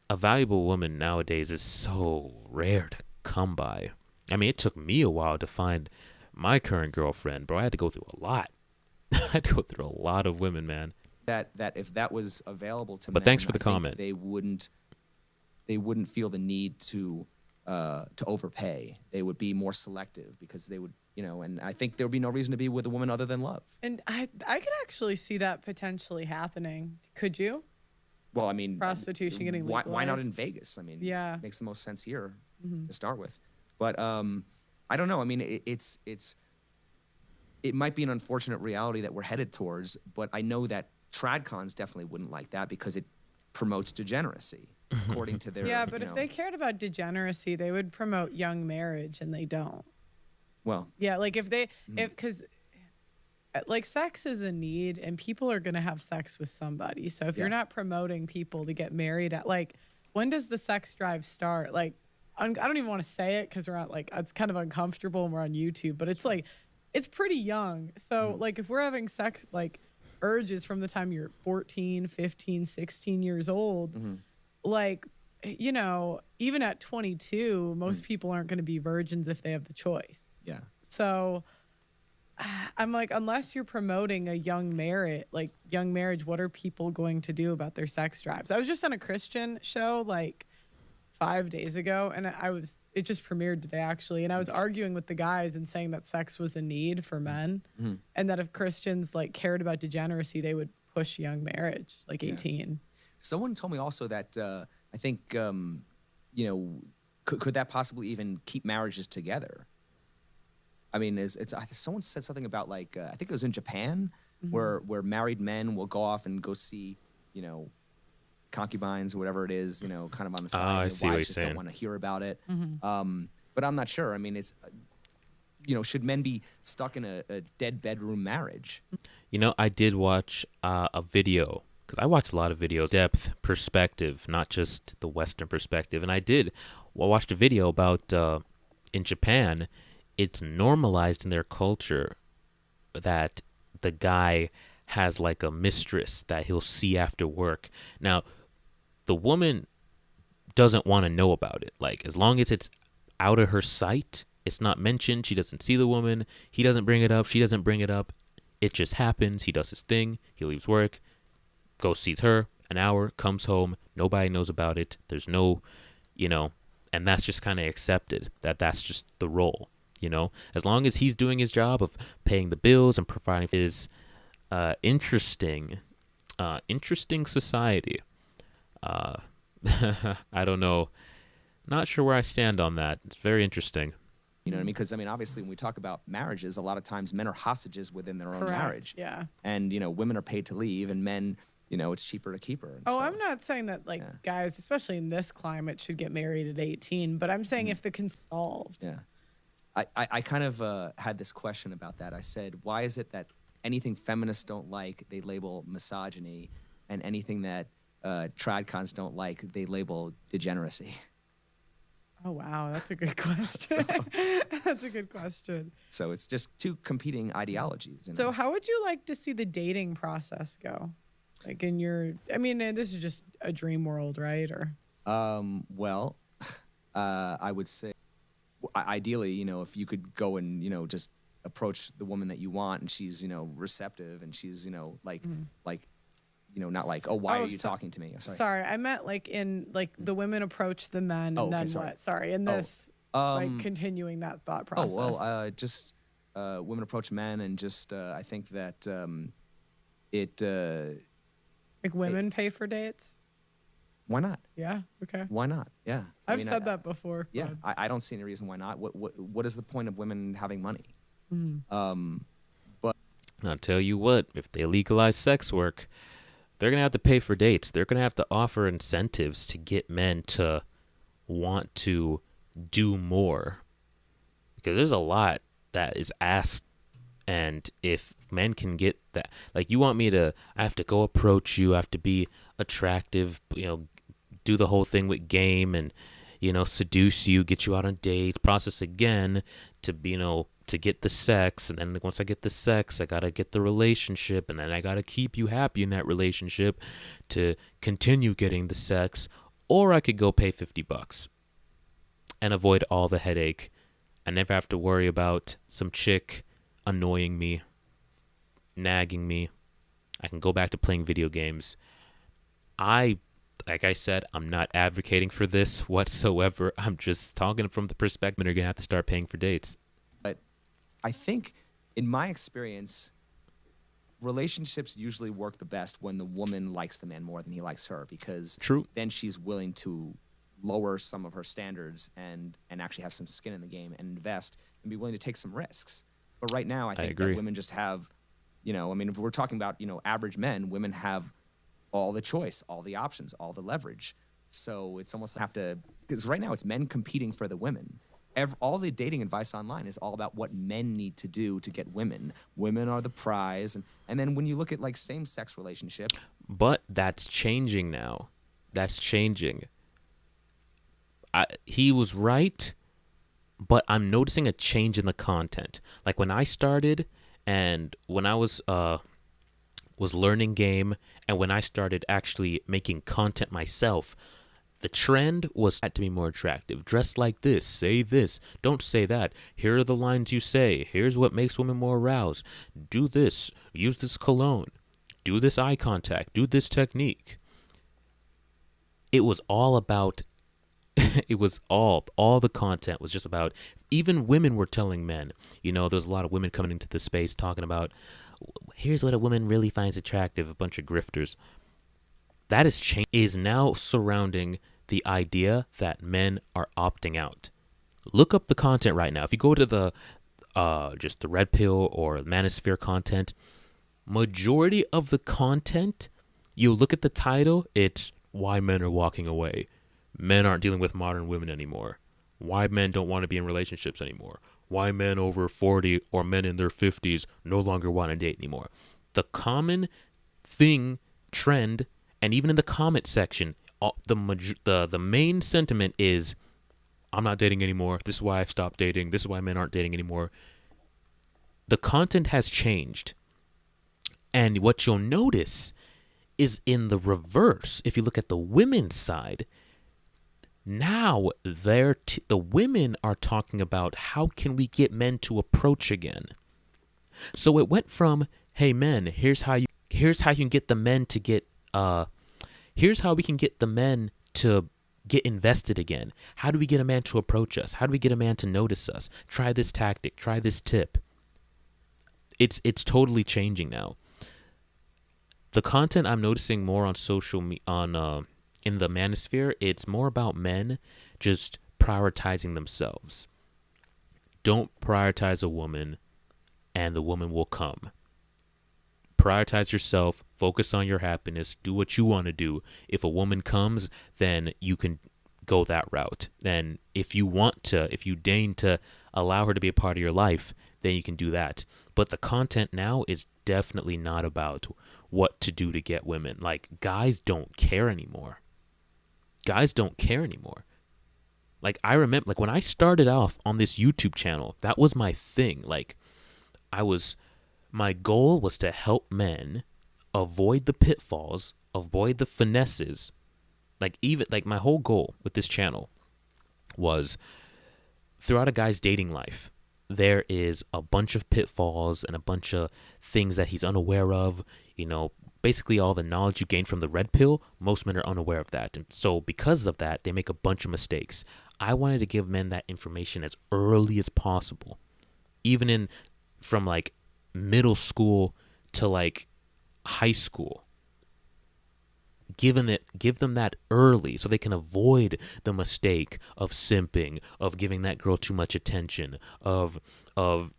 a valuable woman nowadays is so rare to come by. I mean, it took me a while to find my current girlfriend, bro. I had to go through a lot. I had to go through a lot of women, man. That if that was available to but men, thanks for the I think comment. They wouldn't feel the need to overpay. They would be more selective, because they would, and I think there would be no reason to be with a woman other than love. And I could actually see that potentially happening. Could you? Well, I mean, prostitution getting legalized. Why not in Vegas? I mean, yeah, it makes the most sense here to start with. But I don't know. I mean, it might be an unfortunate reality that we're headed towards, but I know that tradcons definitely wouldn't like that, because it promotes degeneracy, according to their. Yeah, but if they cared about degeneracy, they would promote young marriage, and they don't. Well. Yeah, like because like sex is a need, and people are gonna have sex with somebody. So if you're not promoting people to get married at, like, when does the sex drive start? Like, I don't even want to say it because we're not, like, it's kind of uncomfortable and we're on YouTube, but it's like it's pretty young. So like if we're having sex, like urges from the time you're 14, 15, 16 years old, like, you know, even at 22, most people aren't going to be virgins if they have the choice. Yeah. So I'm like, unless you're promoting a young marriage, what are people going to do about their sex drives? I was just on a Christian show like 5 days ago, and it just premiered today actually, and I was arguing with the guys and saying that sex was a need for men, and that if Christians like cared about degeneracy, they would push young marriage, like 18. Someone told me also that I think you know, could that possibly even keep marriages together? I mean, someone said something about like I think it was in Japan where married men will go off and go see, you know, concubines or whatever it is, you know, kind of on the side. I And see the what wives you're just don't saying. want to hear about it. But I'm not sure. I mean, it's you know, should men be stuck in a dead bedroom marriage? You know, I did watch a video, because I watch a lot of videos, depth perspective, not just the Western perspective. And I watched a video about in Japan, it's normalized in their culture that the guy has like a mistress that he'll see after work. Now, the woman doesn't want to know about it. Like, as long as it's out of her sight, it's not mentioned. She doesn't see the woman. He doesn't bring it up. She doesn't bring it up. It just happens. He does his thing. He leaves work, goes, sees her, an hour, comes home. Nobody knows about it. There's no, you know, and that's just kind of accepted that that's just the role, you know, as long as he's doing his job of paying the bills and providing his interesting society. I don't know. Not sure where I stand on that. It's very interesting. You know what I mean? Because I mean, obviously, when we talk about marriages, a lot of times men are hostages within their own Correct. marriage. Yeah. And you know, women are paid to leave, and men, you know, it's cheaper to keep her. And Oh, so I'm it's- not saying that like guys, especially in this climate, should get married at 18, but I'm saying if the solved. Yeah. I kind of had this question about that. I said, why is it that anything feminists don't like, they label misogyny, and anything that tradcons don't like, they label degeneracy? Oh, wow. That's a good question. That's a good question. So it's just two competing ideologies. You know? So how would you like to see the dating process go? Like in your, I mean, this is just a dream world, right? Or well, I would say, ideally, you know, if you could go and, you know, just approach the woman that you want, and she's, you know, receptive, and she's, you know, like, you know, not like, oh, why are you talking to me? Sorry, I meant like in like the women approach the men, and then sorry. what? Sorry, in this, like continuing that thought process. Oh well, just women approach men, and just I think that it. Like women pay for dates. Why not? Yeah. Okay. Why not? Yeah. I've said that before. Yeah, I don't see any reason why not. What is the point of women having money? But I'll tell you what, if they legalize sex work, they're going to have to pay for dates. They're going to have to offer incentives to get men to want to do more. Because there's a lot that is asked. And if men can get that, like, you want me to, I have to go approach you, I have to be attractive, you know, do the whole thing with game and, you know, seduce you, get you out on dates, process again to, you know, to get the sex. And then once I get the sex, I got to get the relationship. And then I got to keep you happy in that relationship to continue getting the sex. Or I could go pay $50 and avoid all the headache. I never have to worry about some chick annoying me, nagging me. I can go back to playing video games. Like I said, I'm not advocating for this whatsoever. I'm just talking from the perspective you're going to have to start paying for dates. But I think, in my experience, relationships usually work the best when the woman likes the man more than he likes her, because True. then she's willing to lower some of her standards and actually have some skin in the game and invest and be willing to take some risks. But right now, I think that women just have, you know, I mean, if we're talking about, you know, average men, women have all the choice, all the options, all the leverage. So it's almost have to, because right now it's men competing for the women. All the dating advice online is all about what men need to do to get women. Women are the prize. And then when you look at like same-sex relationship. But that's changing now. That's changing. He was right but I'm noticing a change in the content. Like when I started and when I was learning game and when I started actually making content myself, the trend was to be more attractive. Dress like this, say this, don't say that. Here are the lines you say. Here's what makes women more aroused. Do this, use this cologne, do this eye contact, do this technique. It was all about it was all the content was just about, even women were telling men, there's a lot of women coming into the space talking about, here's what a woman really finds attractive, a bunch of grifters. That is now surrounding the idea that men are opting out. Look up the content right now. If you go to the just the red pill or manosphere content, majority of the content, you look at the title, it's why men are walking away. Men aren't dealing with modern women anymore. Why men don't want to be in relationships anymore. Why men over 40 or men in their 50s no longer want to date anymore. The common trend, and even in the comment section, the main sentiment is, I'm not dating anymore. This is why I've stopped dating. This is why men aren't dating anymore. The content has changed. And what you'll notice is in the reverse. If you look at the women's side, now the women are talking about how can we get men to approach again. So it went from, hey men, here's how you can get the men to get here's how we can get the men to get invested again. How do we get a man to approach us? How do we get a man to notice us? Try this tactic, try this tip. It's totally changing now. The content I'm noticing more on in the manosphere, it's more about men just prioritizing themselves. Don't prioritize a woman and the woman will come. Prioritize yourself, focus on your happiness, do what you want to do. If a woman comes, then you can go that route. And if you deign to allow her to be a part of your life, then you can do that. But the content now is definitely not about what to do to get women. Like, guys don't care anymore. Like, I remember, like, when I started off on this YouTube channel, that was my thing. Like, my goal was to help men avoid the pitfalls, avoid the finesses. Like, my whole goal with this channel was, throughout a guy's dating life, there is a bunch of pitfalls and a bunch of things that he's unaware of. Basically all the knowledge you gain from the red pill, most men are unaware of that. And so because of that, they make a bunch of mistakes. I wanted to give men that information as early as possible. Even from like middle school to like high school. Give them that early so they can avoid the mistake of simping, of giving that girl too much attention, of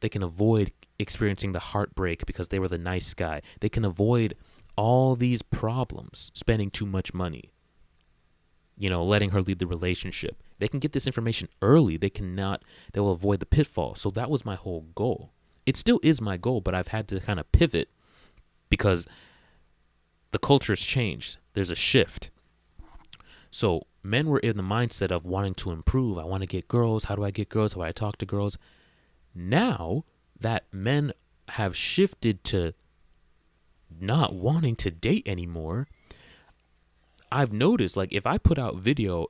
they can avoid experiencing the heartbreak because they were the nice guy. They can avoid all these problems, spending too much money, letting her lead the relationship. They can get this information early. They will avoid the pitfall. So that was my whole goal. It still is my goal, but I've had to kind of pivot because the culture has changed. There's a shift. So men were in the mindset of wanting to improve. I want to get girls. How do I get girls? How do I talk to girls? Now that men have shifted to not wanting to date anymore, I've noticed, like, if I put out video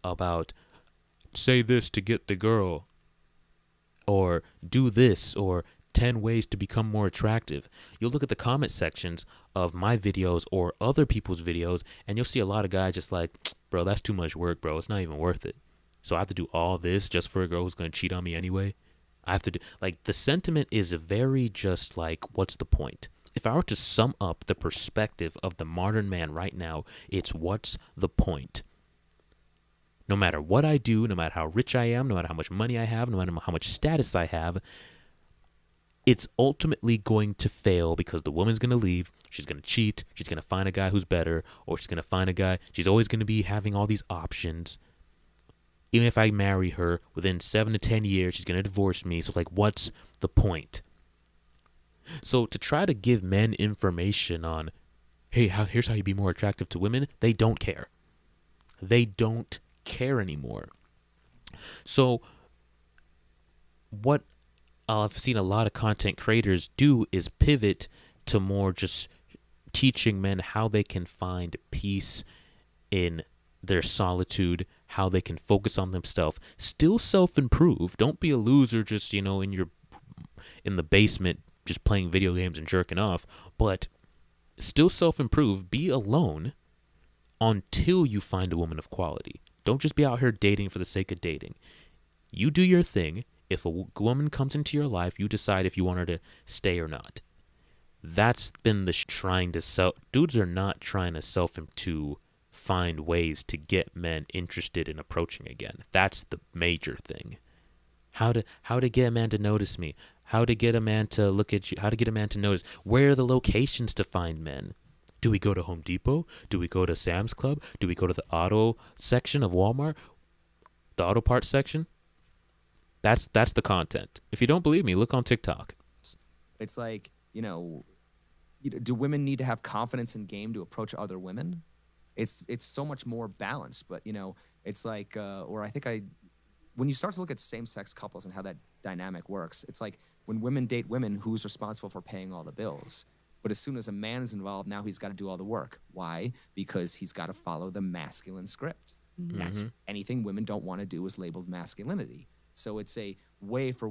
about say this to get the girl, or do this, or 10 ways to become more attractive, you'll look at the comment sections of my videos or other people's videos, and you'll see a lot of guys just like, bro, that's too much work, bro. It's not even worth it. So I have to do all this just for a girl who's going to cheat on me anyway. I have to do, like, the sentiment is very just like, what's the point? If I were to sum up the perspective of the modern man right now, it's what's the point? No matter what I do, no matter how rich I am, no matter how much money I have, no matter how much status I have, it's ultimately going to fail because the woman's going to leave. She's going to cheat. She's going to find a guy who's better, or she's going to find a guy. She's always going to be having all these options. Even if I marry her, within 7 to 10 years, she's going to divorce me. So, like, what's the point? So to try to give men information on, hey, here's how you be more attractive to women, they don't care. They don't care anymore. So what I've seen a lot of content creators do is pivot to more just teaching men how they can find peace in their solitude, how they can focus on themselves, still self-improve. Don't be a loser just, in the basement just playing video games and jerking off, but still self-improve. Be alone until you find a woman of quality. Don't just be out here dating for the sake of dating. You do your thing. If a woman comes into your life, you decide if you want her to stay or not. That's been the trying to sell. Dudes are not trying to find ways to get men interested in approaching again. That's the major thing. How to get a man to notice me. How to get a man to look at you. How to get a man to notice. Where are the locations to find men? Do we go to Home Depot? Do we go to Sam's Club? Do we go to the auto section of Walmart? The auto parts section? That's the content. If you don't believe me, look on TikTok. It's like, do women need to have confidence in game to approach other women? It's so much more balanced, but it's like, when you start to look at same-sex couples and how that dynamic works, it's like when women date women, who's responsible for paying all the bills? But as soon as a man is involved, now he's got to do all the work. Why? Because he's got to follow the masculine script. Mm-hmm. That's anything women don't want to do is labeled masculinity. So it's a way for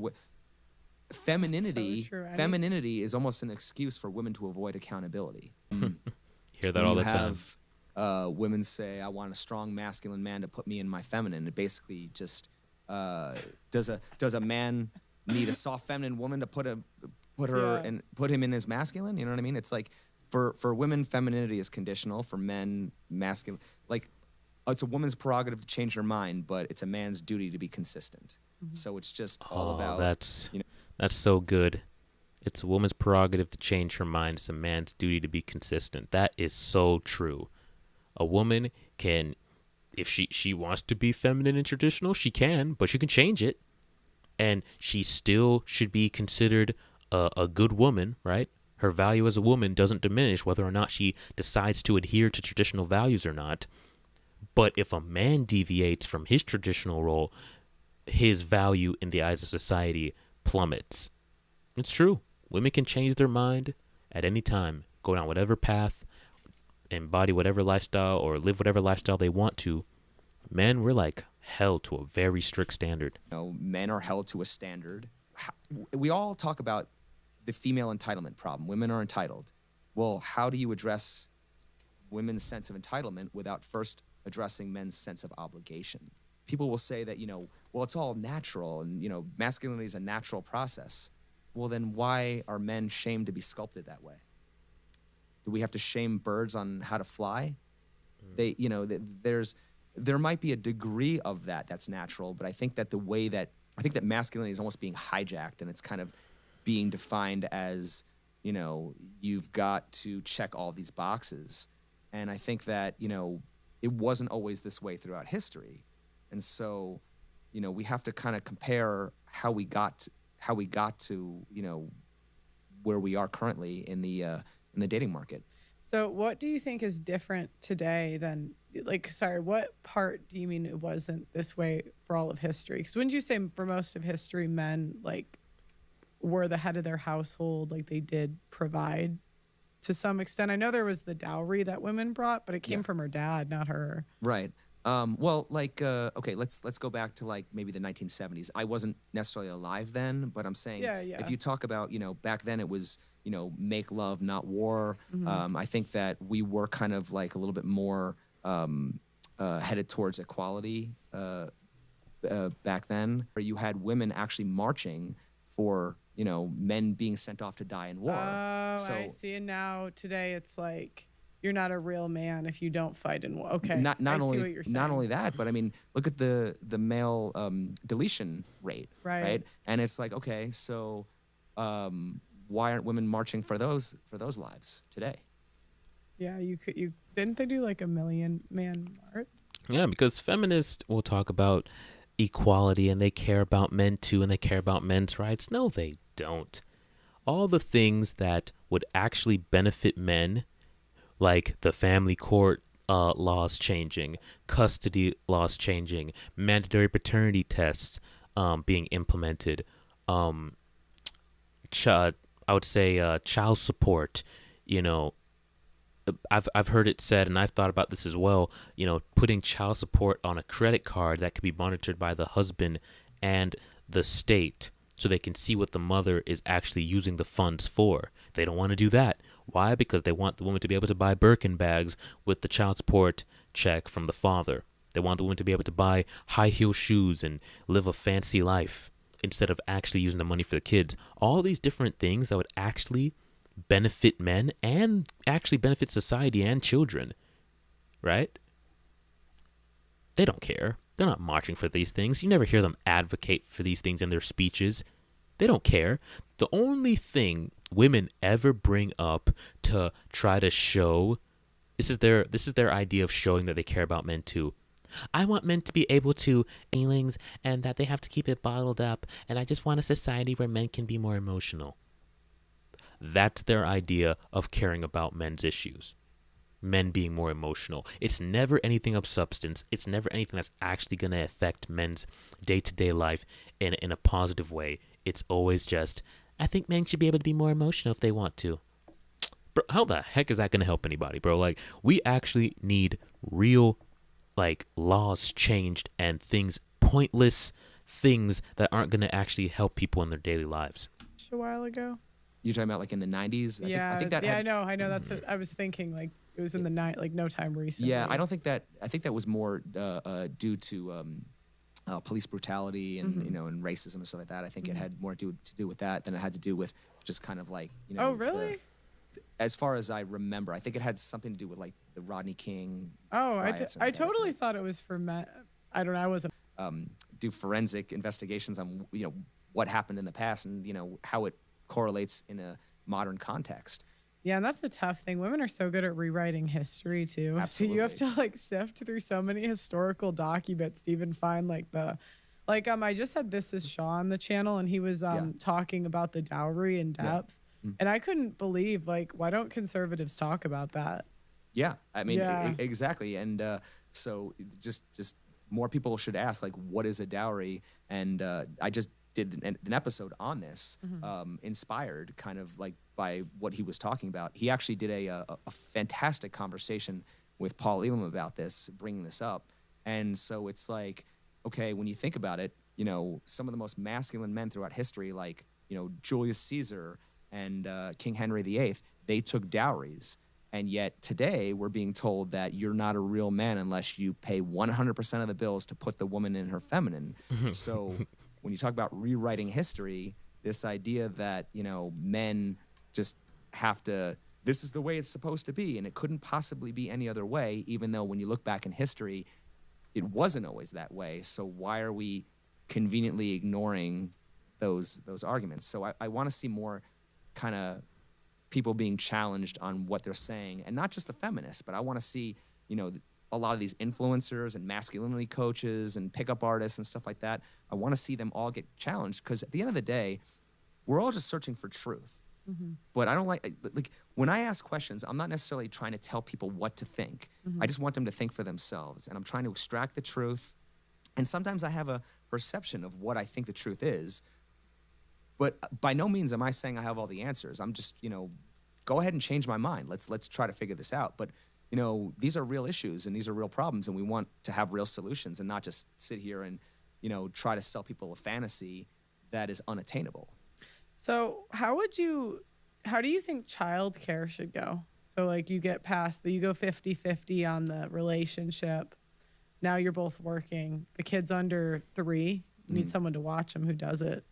femininity. So femininity is almost an excuse for women to avoid accountability. Hear that all the time. Women say, "I want a strong masculine man to put me in my feminine." It basically just does a man need a soft feminine woman to put him in his masculine? You know what I mean? It's like for women, femininity is conditional. For men, masculine. Like it's a woman's prerogative to change her mind, but it's a man's duty to be consistent. Mm-hmm. So it's just all about that's so good. It's a woman's prerogative to change her mind. It's a man's duty to be consistent. That is so true. A woman can, if she wants to be feminine and traditional, she can, but she can change it. And she still should be considered a good woman, right? Her value as a woman doesn't diminish whether or not she decides to adhere to traditional values or not. But if a man deviates from his traditional role, his value in the eyes of society plummets. It's true. Women can change their mind at any time, go down whatever path, embody whatever lifestyle or live whatever lifestyle they want to. Men, we're like held to a very strict standard. Men are held to a standard. We all talk about the female entitlement problem. Women are entitled. Well, how do you address women's sense of entitlement without first addressing men's sense of obligation? People will say that, well, it's all natural and, masculinity is a natural process. Well, then why are men shamed to be sculpted that way? Do we have to shame birds on how to fly? There might be a degree of that's natural, but I think that masculinity is almost being hijacked and it's kind of being defined as, you've got to check all these boxes. And I think that, it wasn't always this way throughout history. And so, we have to kind of compare how we got to, where we are currently in the dating market. So what do you think is different today than, what part do you mean it wasn't this way for all of history? Because wouldn't you say for most of history, men, were the head of their household, they did provide to some extent? I know there was the dowry that women brought, but it came from her dad, not her. Right. Okay, let's go back to maybe the 1970s. I wasn't necessarily alive then, but I'm saying if you talk about, back then it was, make love, not war. Mm-hmm. I think that we were kind of a little bit more headed towards equality back then, where you had women actually marching for, men being sent off to die in war. Oh, so, I see. And now today it's you're not a real man if you don't fight in war. Okay. Not only that, but I mean, look at the male deletion rate, right? And it's okay, so why aren't women marching for those lives today? Yeah, you didn't they do a million man march? Yeah, because feminists will talk about equality and they care about men too and they care about men's rights. No, they don't. All the things that would actually benefit men, like the family court laws changing, custody laws changing, mandatory paternity tests being implemented, um, I would say child support. You know, I've heard it said, and I've thought about this as well. You know, putting child support on a credit card that could be monitored by the husband and the state, so they can see what the mother is actually using the funds for. They don't want to do that. Why? Because they want the woman to be able to buy Birkin bags with the child support check from the father. They want the woman to be able to buy high heel shoes and live a fancy life instead of actually using the money for the kids. All these different things that would actually benefit men and actually benefit society and children, right? They don't care. They're not marching for these things. You never hear them advocate for these things in their speeches. They don't care. The only thing women ever bring up to try to show this is their idea of showing that they care about men too. I want men to be able to feelings and that they have to keep it bottled up, and I just want a society where men can be more emotional. That's their idea of caring about men's issues. Men being more emotional. It's never anything of substance. It's never anything that's actually going to affect men's day-to-day life in a positive way. It's always just, I think men should be able to be more emotional if they want to. Bro, how the heck is that going to help anybody, bro? Like, we actually need real, like, laws changed and pointless things that aren't going to actually help people in their daily lives. A while ago. You're talking about like in the 90s? Yeah, I think that I know. That's what I was thinking. Like it was in the night, like no time recently. Yeah, I don't think that. I think that was more due to police brutality and and racism and stuff like that. I think it had more to do with that than it had to do with just kind of like Oh, really? As far as I remember, I think it had something to do with like the Rodney King. Oh, I totally thought it was for men. I don't know. I wasn't. Do forensic investigations on what happened in the past and how it correlates in a modern context. Yeah, and that's the tough thing. Women are so good at rewriting history too. Absolutely. So you have to like sift through so many historical documents to even find I just had This Is Shaw on the channel, and he was talking about the dowry in depth. Yeah. And I couldn't believe, like, why don't conservatives talk about that? Yeah, I mean, exactly. And so just more people should ask, like, what is a dowry? And I just did an episode on this, inspired kind of like by what he was talking about. He actually did a fantastic conversation with Paul Elam about this, bringing this up. And so it's like, okay, when you think about it, some of the most masculine men throughout history, like, Julius Caesar and King Henry VIII, they took dowries. And yet today we're being told that you're not a real man unless you pay 100% of the bills to put the woman in her feminine. So when you talk about rewriting history, this idea that, men just have to, this is the way it's supposed to be, and it couldn't possibly be any other way, even though when you look back in history, it wasn't always that way. So why are we conveniently ignoring those arguments? So I want to see more kind of people being challenged on what they're saying, and not just the feminists, but I want to see, a lot of these influencers and masculinity coaches and pickup artists and stuff like that. I want to see them all get challenged, because at the end of the day, we're all just searching for truth. But I don't like when I ask questions, I'm not necessarily trying to tell people what to think. I just want them to think for themselves, and I'm trying to extract the truth. And sometimes I have a perception of what I think the truth is, but by no means am I saying I have all the answers. I'm just, go ahead and change my mind. Let's try to figure this out. But these are real issues and these are real problems, and we want to have real solutions and not just sit here and, try to sell people a fantasy that is unattainable. So how do you think childcare should go? So like you get past you go 50-50 on the relationship. Now you're both working. The kid's under 3. You need someone to watch them. Who does it?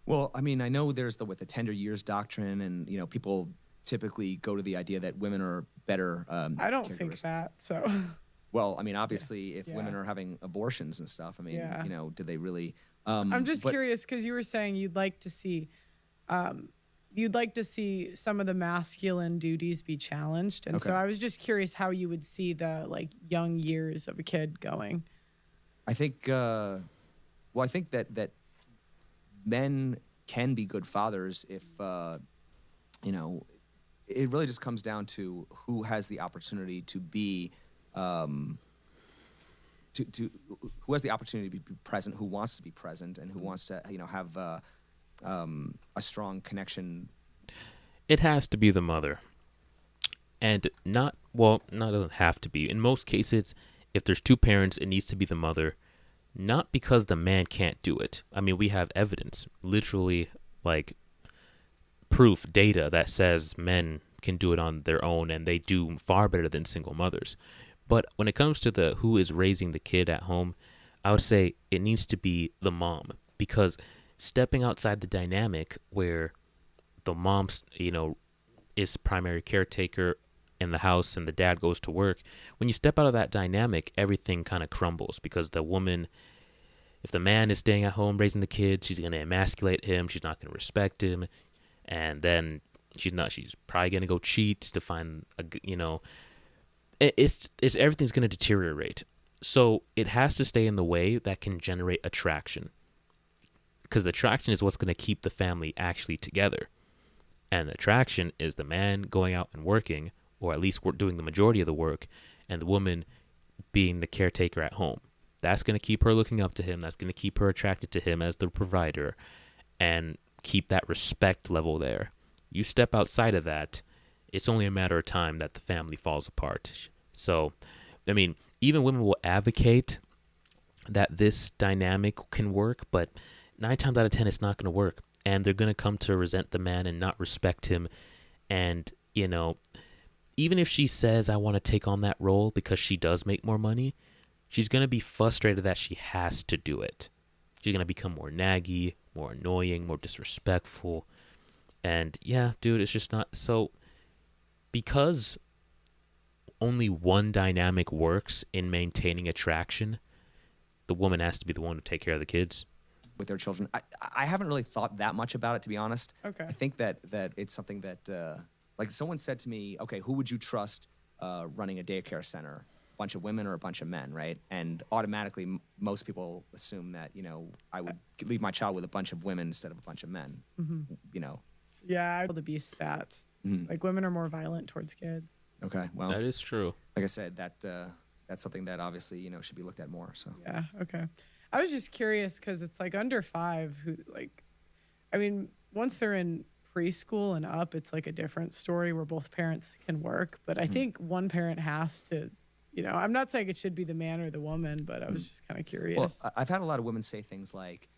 Well, I mean, I know there's with the tender years doctrine, and people typically go to the idea that women are better. I don't think that. So. Well, I mean, obviously, if women are having abortions and stuff, I mean, do they really? I'm just curious, because you were saying you'd like to see some of the masculine duties be challenged, and so I was just curious how you would see the young years of a kid going. I think, I think that men can be good fathers if, it really just comes down to who has the opportunity to be to who has the opportunity to be present, who wants to be present, and who wants to have a strong connection. It has to be the mother. And not doesn't have to be. In most cases, if there's two parents, it needs to be the mother. Not because the man can't do it. I mean, we have evidence, literally like proof, data that says men can do it on their own and they do far better than single mothers. But when it comes to the who is raising the kid at home, I would say it needs to be the mom, because stepping outside the dynamic where the mom, is the primary caretaker in the house and the dad goes to work, when you step out of that dynamic, everything kind of crumbles, because the woman, if the man is staying at home raising the kids, she's going to emasculate him. She's not going to respect him. And then she's probably going to go cheat to find it's everything's going to deteriorate. So it has to stay in the way that can generate attraction, because the attraction is what's going to keep the family actually together. And the attraction is the man going out and working, or at least doing the majority of the work, and the woman being the caretaker at home. That's going to keep her looking up to him. That's going to keep her attracted to him as the provider, and keep that respect level there. You step outside of that, it's only a matter of time that the family falls apart. So, I mean, even women will advocate that this dynamic can work, but 9 times out of 10, it's not going to work. And they're going to come to resent the man and not respect him. And, even if she says, I want to take on that role because she does make more money, she's going to be frustrated that she has to do it. She's going to become more naggy, more annoying, more disrespectful. And yeah, dude, it's just not. So because only one dynamic works in maintaining attraction, the woman has to be the one to take care of the kids with their children. I haven't really thought that much about it, to be honest. Okay. I think that it's something that, like someone said to me, okay, who would you trust running a daycare center? A bunch of women or a bunch of men, right? And automatically, most people assume that, I would leave my child with a bunch of women instead of a bunch of men, Yeah, abuse stats. Like women are more violent towards kids. Okay, well. That is true. Like I said, that's something that obviously, should be looked at more, so. Yeah, okay. I was just curious because it's like under 5 who once they're in preschool and up, it's like a different story where both parents can work. But I think one parent has to, I'm not saying it should be the man or the woman, but I was just kind of curious. Well, I've had a lot of women say things like,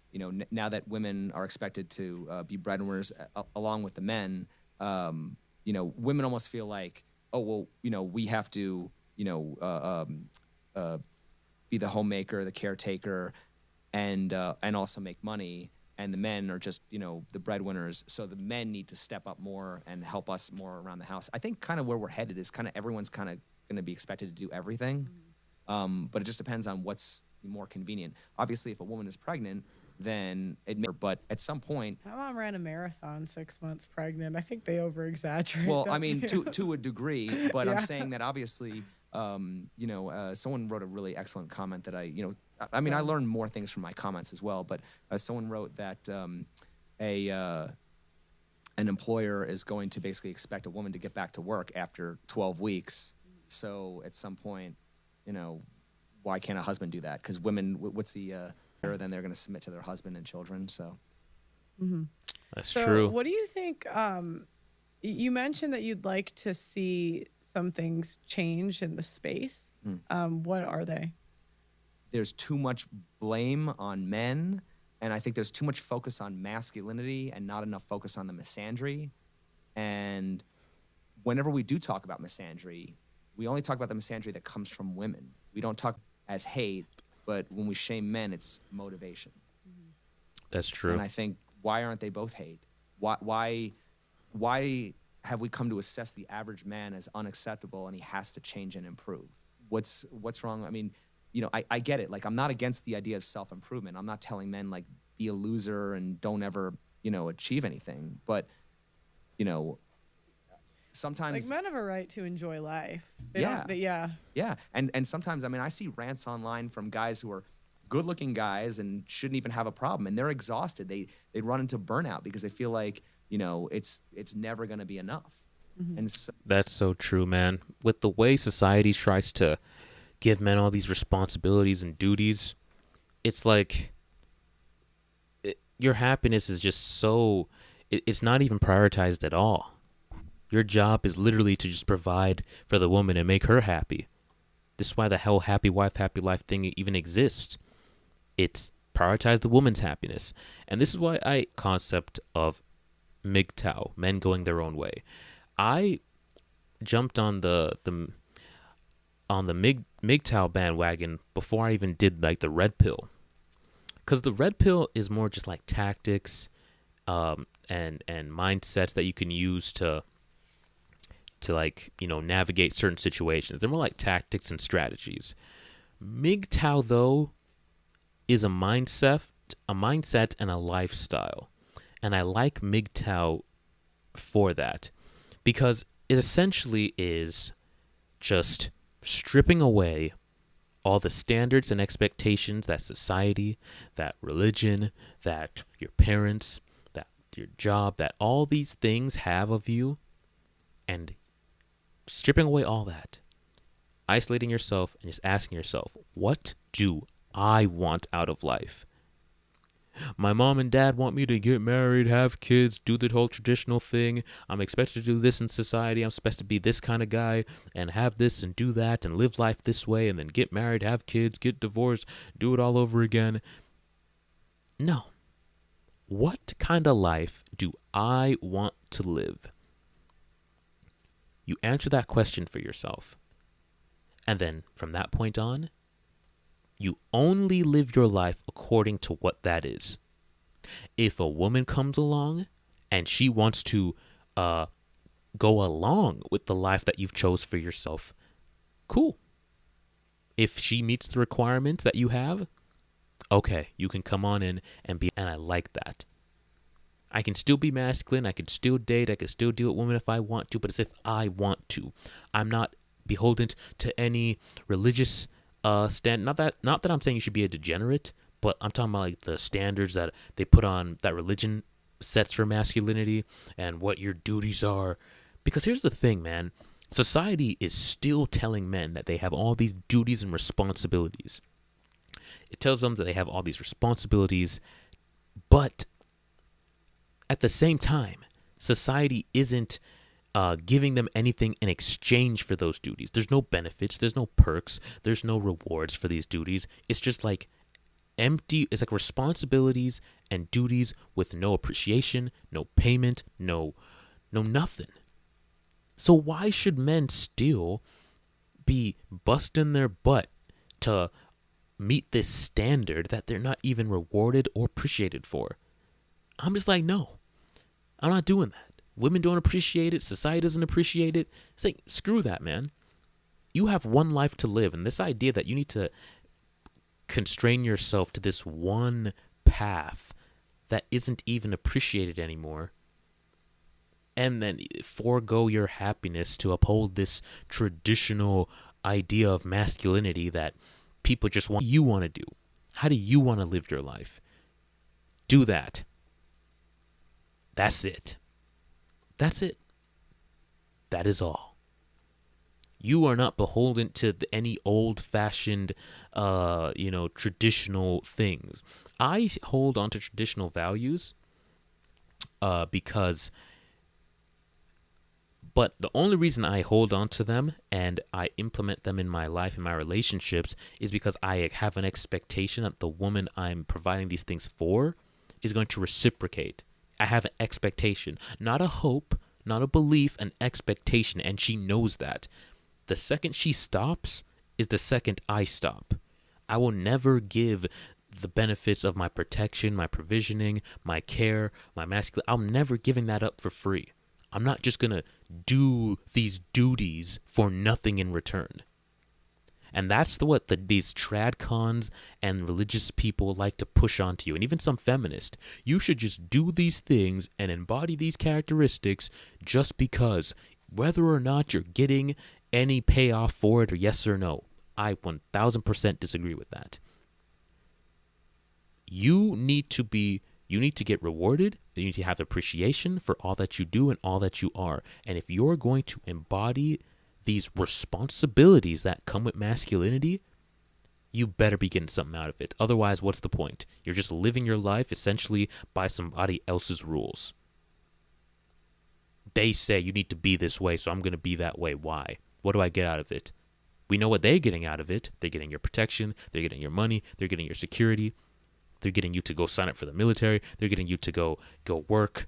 now that women are expected to be breadwinners along with the men, women almost feel like, oh, well, we have to, be the homemaker, the caretaker, and also make money. And the men are just, the breadwinners. So the men need to step up more and help us more around the house. I think kind of where we're headed is kind of everyone's kind of going to be expected to do everything. But it just depends on what's more convenient. Obviously, if a woman is pregnant, then but at some point. My mom ran a marathon 6 months pregnant. I think they over-exaggerate. Well, that I mean, too. to a degree, but Yeah. I'm saying that obviously, someone wrote a really excellent comment that I learned more things from my comments as well, but someone wrote that an employer is going to basically expect a woman to get back to work after 12 weeks. So at some point, why can't a husband do that? Because women, what's the then they're going to submit to their husband and children. So That's So true. what do you think? You mentioned that you'd like to see some things change in the space. What are they? there's too much blame on men, and I think there's too much focus on masculinity and not enough focus on the misandry. And whenever we do talk about misandry, we only talk about the misandry that comes from women. We don't talk as hate, but when we shame men, it's motivation. That's true. And I think, why aren't they both hate? Why have we come to assess the average man as unacceptable and he has to change and improve? What's wrong? I mean, I get it. Like, I'm not against the idea of self-improvement. I'm not telling men, like, be a loser and don't ever, achieve anything. But, sometimes... Like, men have a right to enjoy life. Yeah. And sometimes, I see rants online from guys who are good-looking guys and shouldn't even have a problem, and they're exhausted. They run into burnout because they feel like, it's never going to be enough. And so, That's so true, man. With the way society tries to give men all these responsibilities and duties, it's like your happiness is just so, it's not even prioritized at all. Your job is literally to just provide for the woman and make her happy. This is why the whole happy wife, happy life thing even exists. It's prioritize the woman's happiness. And this is why concept of MGTOW, men going their own way. I jumped on the MGTOW bandwagon before I even did like the red pill. Because the red pill is more just like tactics and mindsets that you can use to like, navigate certain situations. They're more like tactics and strategies. MGTOW, though, is a mindset and a lifestyle. And I like MGTOW for that, because it essentially is just stripping away all the standards and expectations that society, that religion, that your parents, that your job, that all these things have of you, and stripping away all that, isolating yourself and just asking yourself, what do I want out of life? My mom and dad want me to get married, have kids, do the whole traditional thing. I'm expected to do this in society. I'm supposed to be this kind of guy and have this and do that and live life this way and then get married, have kids, get divorced, do it all over again. No. What kind of life do I want to live? You answer that question for yourself. And then from that point on, you only live your life according to what that is. If a woman comes along and she wants to go along with the life that you've chose for yourself, cool. If she meets the requirements that you have, okay, you can come on in and be, and I like that. I can still be masculine, I can still date, I can still deal with women if I want to, but it's if I want to. I'm not beholden to any religious stand. Not that I'm saying you should be a degenerate, but I'm talking about like the standards that they put on, that religion sets for masculinity and what your duties are. Because here's the thing, man. Society is still telling men that they have all these duties and responsibilities. It tells them that they have all these responsibilities, but at the same time, society isn't giving them anything in exchange for those duties. There's no benefits, there's no perks, there's no rewards for these duties. It's just like empty, it's like responsibilities and duties with no appreciation, no payment, no nothing. So why should men still be busting their butt to meet this standard that they're not even rewarded or appreciated for? I'm just like, no, I'm not doing that. Women don't appreciate it. Society doesn't appreciate it. It's like, screw that, man. You have one life to live. And this idea that you need to constrain yourself to this one path that isn't even appreciated anymore, and then forego your happiness to uphold this traditional idea of masculinity that people just want you want to do. How do you want to live your life? Do that. That's it. That's it. That is all. You are not beholden to any old-fashioned, traditional things. I hold on to traditional values because, but the only reason I hold on to them and I implement them in my life, in my relationships, is because I have an expectation that the woman I'm providing these things for is going to reciprocate. I have an expectation, not a hope, not a belief, an expectation, and she knows that. The second she stops is the second I stop. I will never give the benefits of my protection, my provisioning, my care, my masculine. I'm never giving that up for free. I'm not just going to do these duties for nothing in return. And that's these trad cons and religious people like to push onto you, and even some feminists. You should just do these things and embody these characteristics just because, whether or not you're getting any payoff for it or yes or no. I 1000% disagree with that. You need to get rewarded. You need to have appreciation for all that you do and all that you are. And if you're going to embody these responsibilities that come with masculinity, you better be getting something out of it. Otherwise, what's the point? You're just living your life essentially by somebody else's rules. They say you need to be this way, so I'm going to be that way. Why? What do I get out of it? We know what they're getting out of it. They're getting your protection. They're getting your money. They're getting your security. They're getting you to go sign up for the military. They're getting you to go work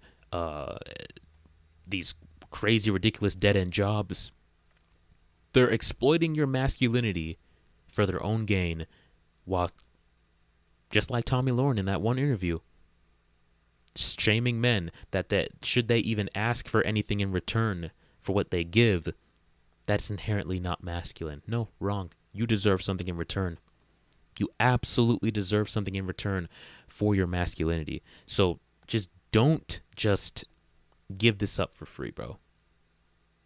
these crazy, ridiculous dead-end jobs. They're exploiting your masculinity for their own gain, while, just like Tommy Lauren in that one interview, shaming men that should they even ask for anything in return for what they give, that's inherently not masculine. No, wrong. You deserve something in return. You absolutely deserve something in return for your masculinity. So just don't just give this up for free, bro.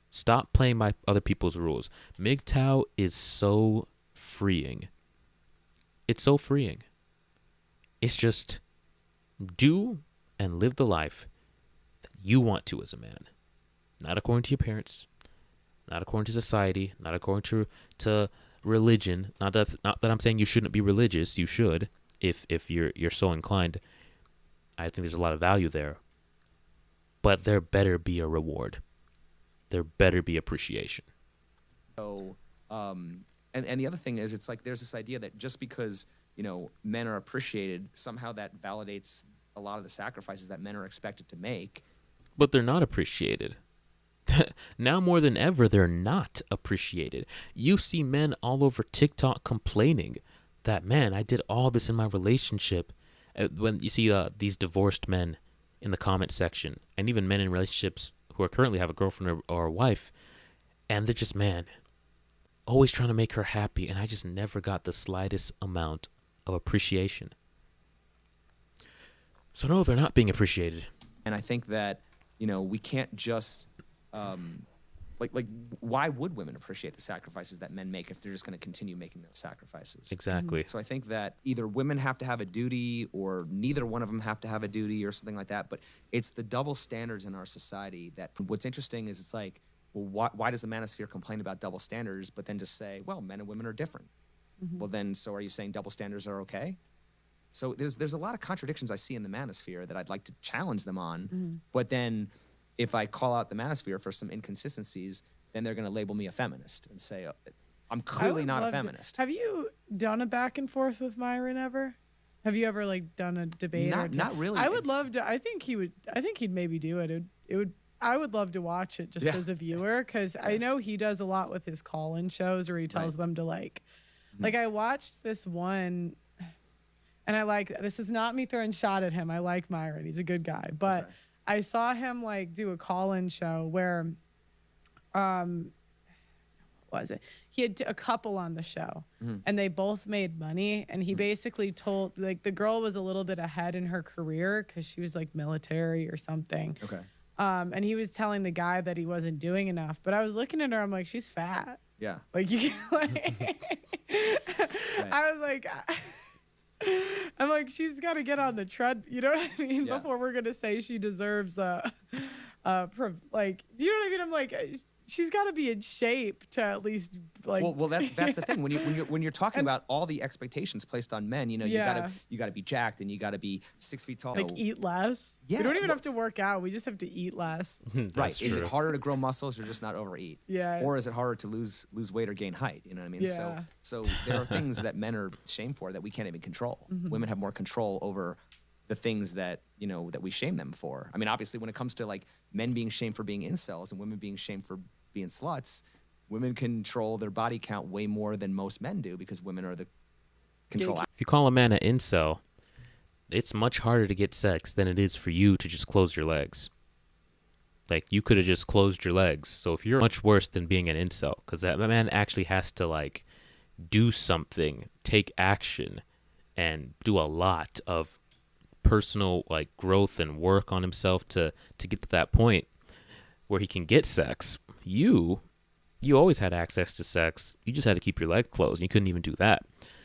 Stop playing by other people's rules. MGTOW is so freeing. It's so freeing. It's just do and live the life that you want to as a man. Not according to your parents, not according to society, not according to religion. Not that I'm saying you shouldn't be religious. You should, if you're so inclined. I think there's a lot of value there. But there better be a reward. There better be appreciation. So, and the other thing is, it's like there's this idea that just because, you know, men are appreciated, somehow that validates a lot of the sacrifices that men are expected to make. But they're not appreciated. Now more than ever, they're not appreciated. You see men all over TikTok complaining that, man, I did all this in my relationship. When you see these divorced men in the comment section, and even men in relationships who are currently have a girlfriend or a wife, and they're just, man, always trying to make her happy, and I just never got the slightest amount of appreciation. So no, they're not being appreciated. And I think that, you know, we can't just like why would women appreciate the sacrifices that men make if they're just going to continue making those sacrifices? Exactly. So I think that either women have to have a duty or neither one of them have to have a duty or something like that. But it's the double standards in our society that what's interesting is it's like, well, why does the manosphere complain about double standards, but then just say, well, men and women are different? Well, then, so are you saying double standards are okay? So there's a lot of contradictions I see in the manosphere that I'd like to challenge them on. But then if I call out the manosphere for some inconsistencies, then they're going to label me a feminist and say, I'm clearly not a feminist. Have you done a back and forth with Myron ever? Have you ever like done a debate? Not really. I would love to. I think he'd maybe do it. I would love to watch it just as a viewer, because I know he does a lot with his call-in shows where he tells them to like I watched this one, and this is not me throwing shot at him. I like Myron. He's a good guy, but I saw him like do a call-in show where, what was it? He had a couple on the show, and they both made money. And he basically told, like, the girl was a little bit ahead in her career because she was like military or something. Okay. And he was telling the guy that he wasn't doing enough. But I was looking at her, I'm like, she's fat. Yeah. Like, you like, I was like, I'm like, she's got to get on the tread. You know what I mean? Yeah. Before we're gonna say she deserves like, do you know what I mean? I'm like, she's got to be in shape to at least like. Well, that's the thing when you're talking about all the expectations placed on men. You know, you gotta be jacked and you gotta be 6 feet tall. Like eat less. Yeah, we don't even have to work out. We just have to eat less. Right? Is it harder to grow muscles or just not overeat? Yeah. Or is it harder to lose weight or gain height? You know what I mean? Yeah. So there are things that men are shamed for that we can't even control. Women have more control over the things that, you know, that we shame them for. I mean, obviously, when it comes to like men being shamed for being incels and women being shamed for being sluts, women control their body count way more than most men do because women are the control. If you call a man an incel, it's much harder to get sex than it is for you to just close your legs. Like, you could have just closed your legs. So if you're much worse than being an incel, because that man actually has to like do something, take action, and do a lot of personal like growth and work on himself to get to that point where he can get sex. You always had access to sex. You just had to keep your leg closed. And you couldn't even do that.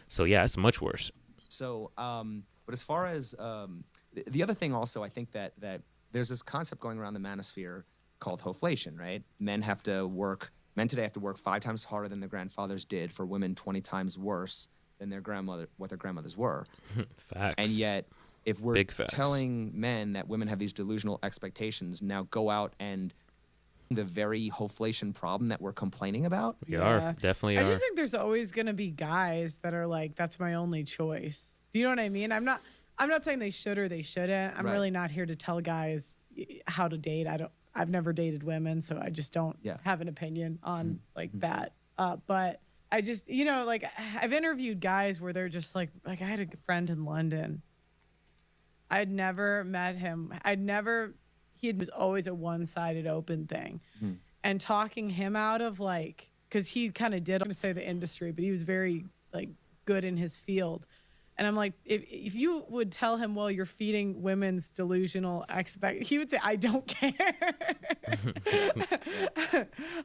So yeah, it's much worse. So, but as far as the other thing, also, I think that there's this concept going around the manosphere called hoflation, right? Men have to work Men today have to work 5 times harder than their grandfathers did, for women 20 times worse than their grandmothers were. Facts. And yet, if we're Big facts. telling men that women have these delusional expectations, now go out and the very hoflation problem that we're complaining about. We are. Definitely I are. just think there's always going to be guys that are like, that's my only choice. Do you know what I mean? I'm not saying they should or they shouldn't. I'm Right. really not here to tell guys how to date. I've never dated women, so I just don't have an opinion on like that. But I just, like I've interviewed guys where they're just like I had a friend in London. I'd never met him. He was always a one-sided open thing. And talking him out of like, because he kind of did, I'm going to say the industry, but he was very like good in his field. And I'm like, if you would tell him, well, you're feeding women's delusional he would say, I don't care.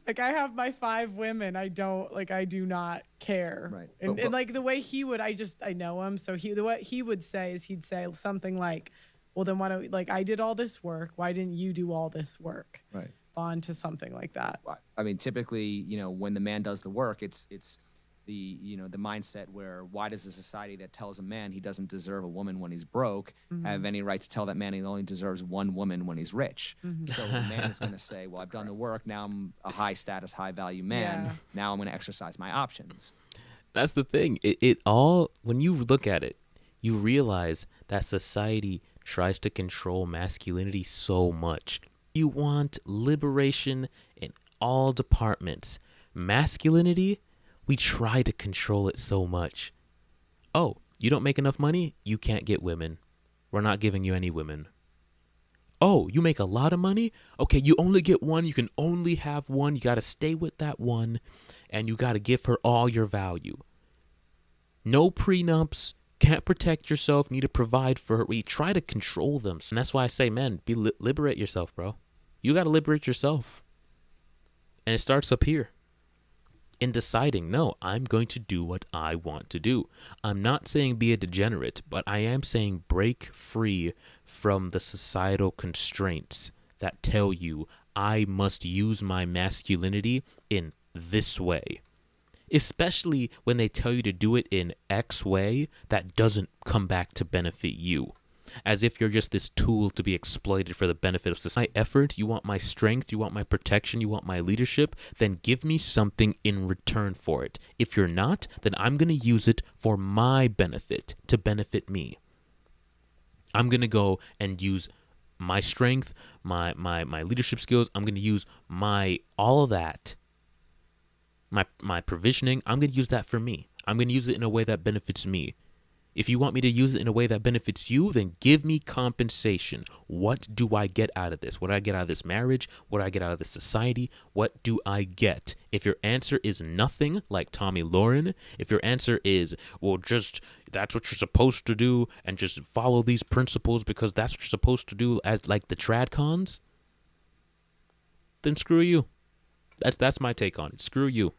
Like, I have my 5 women. I do not care. Right. And like the way he would, I know him. So what he would say is he'd say something like, well, then why don't, like, I did all this work. Why didn't you do all this work? Right. On to something like that. I mean, typically, when the man does the work, it's the mindset where, why does a society that tells a man he doesn't deserve a woman when he's broke have any right to tell that man he only deserves one woman when he's rich? So the man is going to say, well, I've done the work. Now I'm a high status, high value man. Yeah. Now I'm going to exercise my options. That's the thing. It all, when you look at it, you realize that society tries to control masculinity so much. You want liberation in all departments. Masculinity, we try to control it so much. Oh, you don't make enough money? You can't get women. We're not giving you any women. Oh, you make a lot of money? Okay, you only get one. You can only have one. You got to stay with that one. And you got to give her all your value. No prenups. Can't protect yourself. Need to provide for her. We try to control them. And that's why I say, man, liberate yourself, bro. You got to liberate yourself. And it starts up here. In deciding, no, I'm going to do what I want to do. I'm not saying be a degenerate, but I am saying break free from the societal constraints that tell you I must use my masculinity in this way. Especially when they tell you to do it in X way that doesn't come back to benefit you. As if you're just this tool to be exploited for the benefit of society. My effort, you want my strength, you want my protection, you want my leadership, then give me something in return for it. If you're not, then I'm going to use it for my benefit, to benefit me. I'm going to go and use my strength, my leadership skills. I'm going to use all of that, my provisioning. I'm going to use that for me. I'm going to use it in a way that benefits me. If you want me to use it in a way that benefits you, then give me compensation. What do I get out of this? What do I get out of this marriage? What do I get out of this society? What do I get? If your answer is nothing, like Tommy Lauren, if your answer is, well, just that's what you're supposed to do and just follow these principles because that's what you're supposed to do as like the tradcons, then screw you. That's my take on it. Screw you.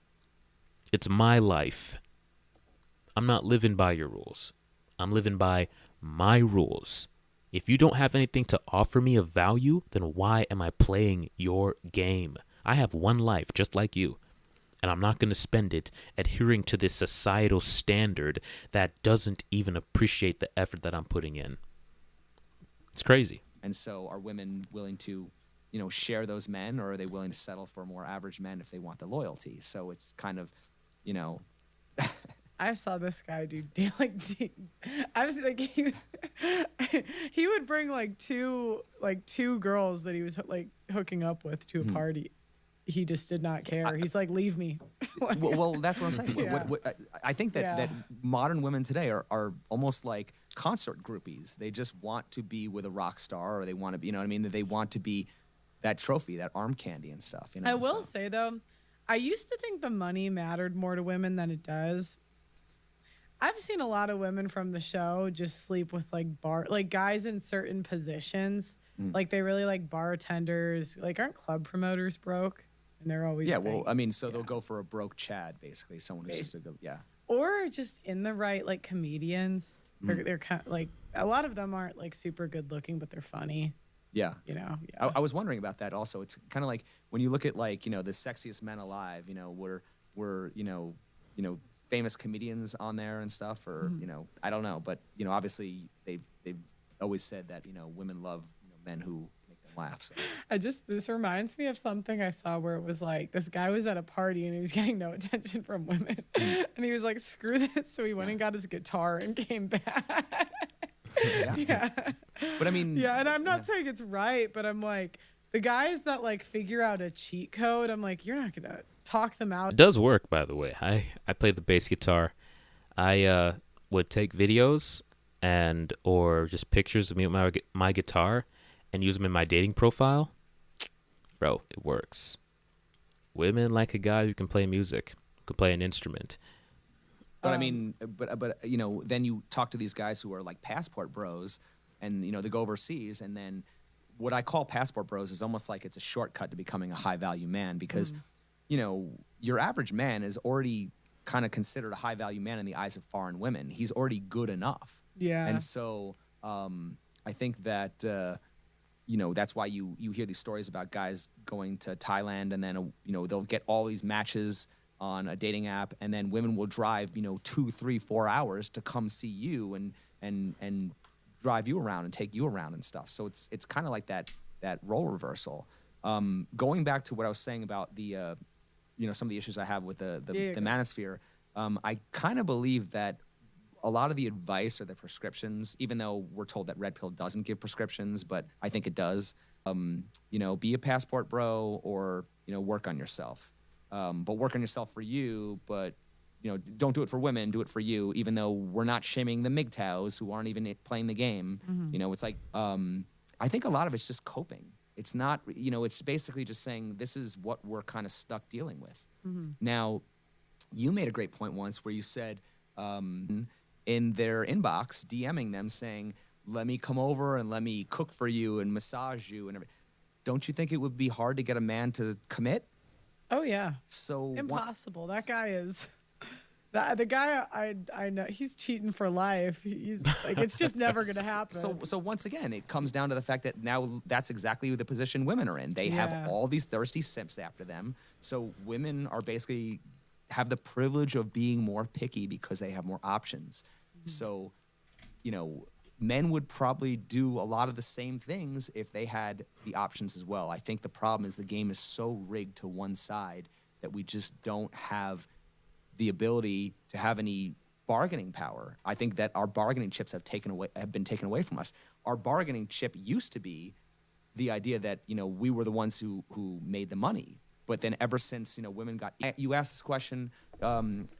It's my life. I'm not living by your rules. I'm living by my rules. If you don't have anything to offer me of value, then why am I playing your game? I have one life just like you, and I'm not going to spend it adhering to this societal standard that doesn't even appreciate the effort that I'm putting in. It's crazy. And so are women willing to, share those men, or are they willing to settle for more average men if they want the loyalty? So it's kind of, I saw this guy do I was like he would bring like two girls that he was like hooking up with to a party. He just did not care. He's like, leave me. well, that's what I'm saying. Yeah. I think that modern women today are almost like concert groupies. They just want to be with a rock star, or they want to be, they want to be that trophy, that arm candy and stuff. I will say though, I used to think the money mattered more to women than it does. I've seen a lot of women from the show just sleep with like guys in certain positions. Like they really like bartenders. Like, aren't club promoters broke? And they're always they'll go for a broke Chad, basically, someone who's just a good, or just in the right like comedians. They're kind of like, a lot of them aren't like super good looking, but they're funny. Yeah. Yeah. I was wondering about that also. It's kind of like when you look at like, the sexiest men alive, we're famous comedians on there and stuff, or, I don't know. But, obviously they've always said that, women love men who make them laugh. So. This reminds me of something I saw where it was like this guy was at a party and he was getting no attention from women. And he was like, screw this. So he went and got his guitar and came back. Yeah. But I mean, yeah. And I'm not saying it's right, but I'm like, the guys that like figure out a cheat code, I'm like, you're not going to talk them out. It does work, by the way. I play the bass guitar. I would take videos or just pictures of me with my guitar and use them in my dating profile. Bro, it works. Women like a guy who can play music, can play an instrument. But I mean, but then you talk to these guys who are like passport bros, and they go overseas, and then what I call passport bros is almost like it's a shortcut to becoming a high value man, because your average man is already kind of considered a high value man in the eyes of foreign women. He's already good enough. Yeah. And so I think that that's why you hear these stories about guys going to Thailand, and then they'll get all these matches on a dating app, and then women will drive 2, 3, 4 hours to come see you and drive you around and take you around and stuff. So it's kind of like that role reversal. Going back to what I was saying about the some of the issues I have with the manosphere, I kind of believe that a lot of the advice or the prescriptions, even though we're told that Red Pill doesn't give prescriptions, but I think it does. Be a passport bro, or work on yourself. But work on yourself for you, but don't do it for women, do it for you, even though we're not shaming the MGTOWs who aren't even playing the game. It's like, I think a lot of it's just coping. It's not, it's basically just saying this is what we're kind of stuck dealing with. Now, you made a great point once where you said in their inbox, DMing them saying, let me come over and let me cook for you and massage you and everything. Don't you think it would be hard to get a man to commit? Oh yeah. So impossible. That guy is the guy I know. He's cheating for life. He's like, it's just never gonna happen. So once again, it comes down to the fact that now that's exactly the position women are in. They have all these thirsty simps after them. So women are basically have the privilege of being more picky because they have more options. So, men would probably do a lot of the same things if they had the options as well. I think the problem is the game is so rigged to one side that we just don't have the ability to have any bargaining power. I think that our bargaining chips have been taken away from us. Our bargaining chip used to be the idea that, we were the ones who made the money. But then ever since, women got, you asked this question,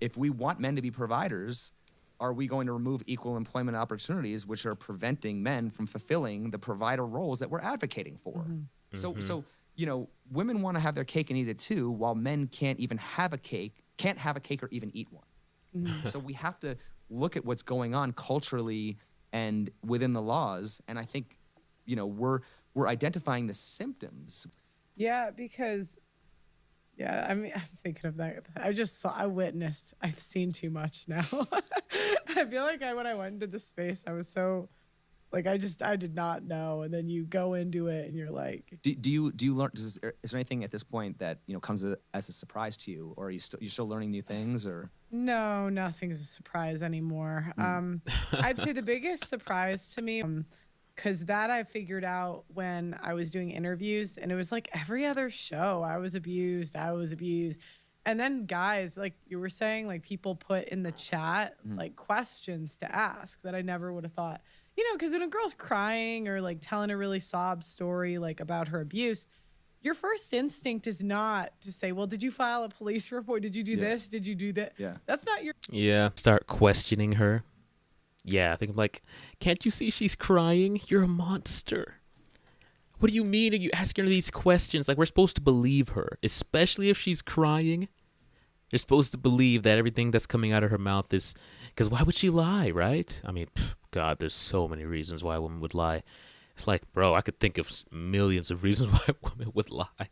if we want men to be providers, are we going to remove equal employment opportunities, which are preventing men from fulfilling the provider roles that we're advocating for? So, women want to have their cake and eat it too, while men can't have a cake or even eat one. So we have to look at what's going on culturally and within the laws. And I think, we're identifying the symptoms. Yeah, because I mean, I'm thinking of that. I've seen too much now. I feel like when I went into the space, I was so like, I did not know. And then you go into it and you're like, do you learn, is there anything at this point that, comes as a surprise to you, or are you're still learning new things, or? No, nothing's a surprise anymore. I'd say the biggest surprise to me, because that I figured out when I was doing interviews, and it was like every other show, I was abused. And then guys, like you were saying, like people put in the chat, like questions to ask that I never would have thought, because when a girl's crying or like telling a really sob story, like about her abuse, your first instinct is not to say, well, did you file a police report? Did you do this? Did you do that? Yeah. That's not your. Yeah. Start questioning her. Yeah, I think I'm like, can't you see she's crying? You're a monster. What do you mean? Are you asking her these questions? Like, we're supposed to believe her, especially if she's crying. You're supposed to believe that everything that's coming out of her mouth is, because why would she lie, right? I mean, God, there's so many reasons why a woman would lie. It's like, bro, I could think of millions of reasons why a woman would lie.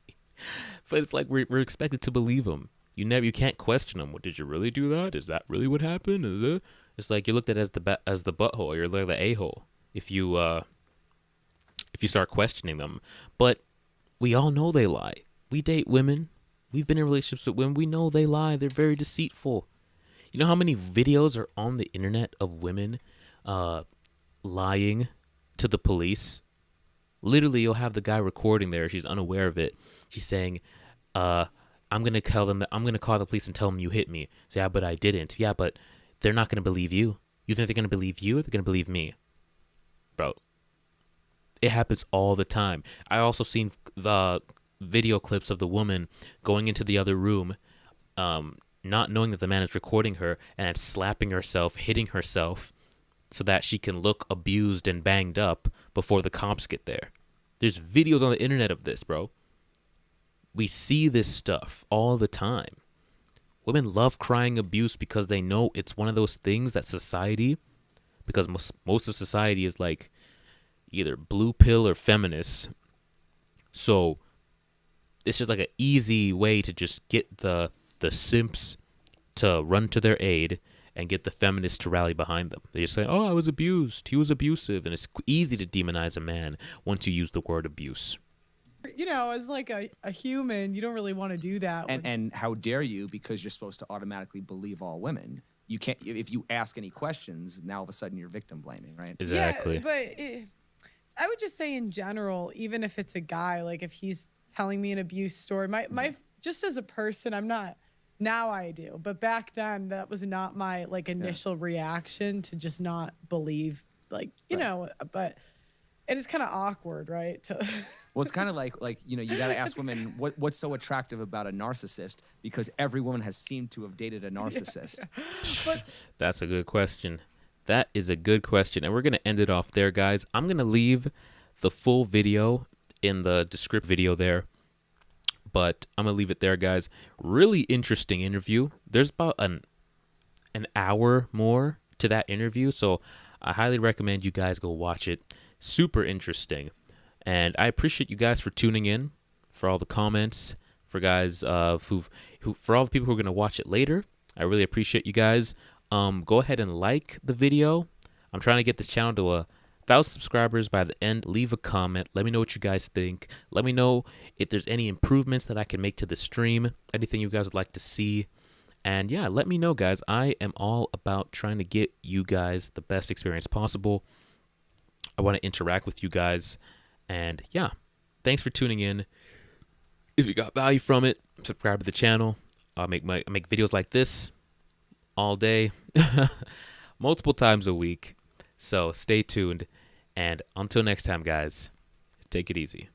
But it's like we're expected to believe them. You can't question them. Well, did you really do that? Is that really what happened? It's like you're looked at as the butthole. You're like the a-hole. If if you start questioning them. But we all know they lie. We date women. We've been in relationships with women. We know they lie. They're very deceitful. You know how many videos are on the internet of women lying to the police? Literally, you'll have the guy recording there. She's unaware of it. She's saying, I'm going to tell them that I'm going to call the police and tell them you hit me. So, yeah, but I didn't. Yeah, but they're not going to believe you. You think they're going to believe you or they're going to believe me? Bro, it happens all the time. I also seen the video clips of the woman going into the other room, not knowing that the man is recording her, and slapping herself, hitting herself, so that she can look abused and banged up before the cops get there. There's videos on the internet of this, bro. We see this stuff all the time. Women love crying abuse because they know it's one of those things that society, because most of society is like either blue pill or feminist. So it's just like an easy way to just get the simps to run to their aid and get the feminists to rally behind them. They just say, oh, I was abused. He was abusive. And it's easy to demonize a man once you use the word abuse. You know, as like a human, you don't really want to do that. And how dare you, because you're supposed to automatically believe all women. You can't, if you ask any questions, now all of a sudden you're victim blaming, right? Exactly. Yeah, but I would just say in general, even if it's a guy, like if he's telling me an abuse story, my just as a person, I'm not, now I do, but back then that was not my like initial reaction to just not believe, like, you know, but it is kind of awkward, right? Well, it's kind of like, you know, you got to ask women what's so attractive about a narcissist, because every woman has seemed to have dated a narcissist. But That's a good question. That is a good question. And we're going to end it off there, guys. I'm going to leave the full video in the description video there. But I'm going to leave it there, guys. Really interesting interview. There's about an hour more to that interview. So I highly recommend you guys go watch it. Super interesting. And I appreciate you guys for tuning in, for all the comments, for guys who for all the people who are going to watch it later. I really appreciate you guys. Go ahead and like the video. I'm trying to get this channel to 1,000 subscribers by the end. Leave a comment. Let me know what you guys think. Let me know if there's any improvements that I can make to the stream, anything you guys would like to see. And yeah, let me know, guys. I am all about trying to get you guys the best experience possible. I want to interact with you guys. And yeah, thanks for tuning in. If you got value from it, subscribe to the channel. I make videos like this all day, multiple times a week. So stay tuned. And until next time, guys, take it easy.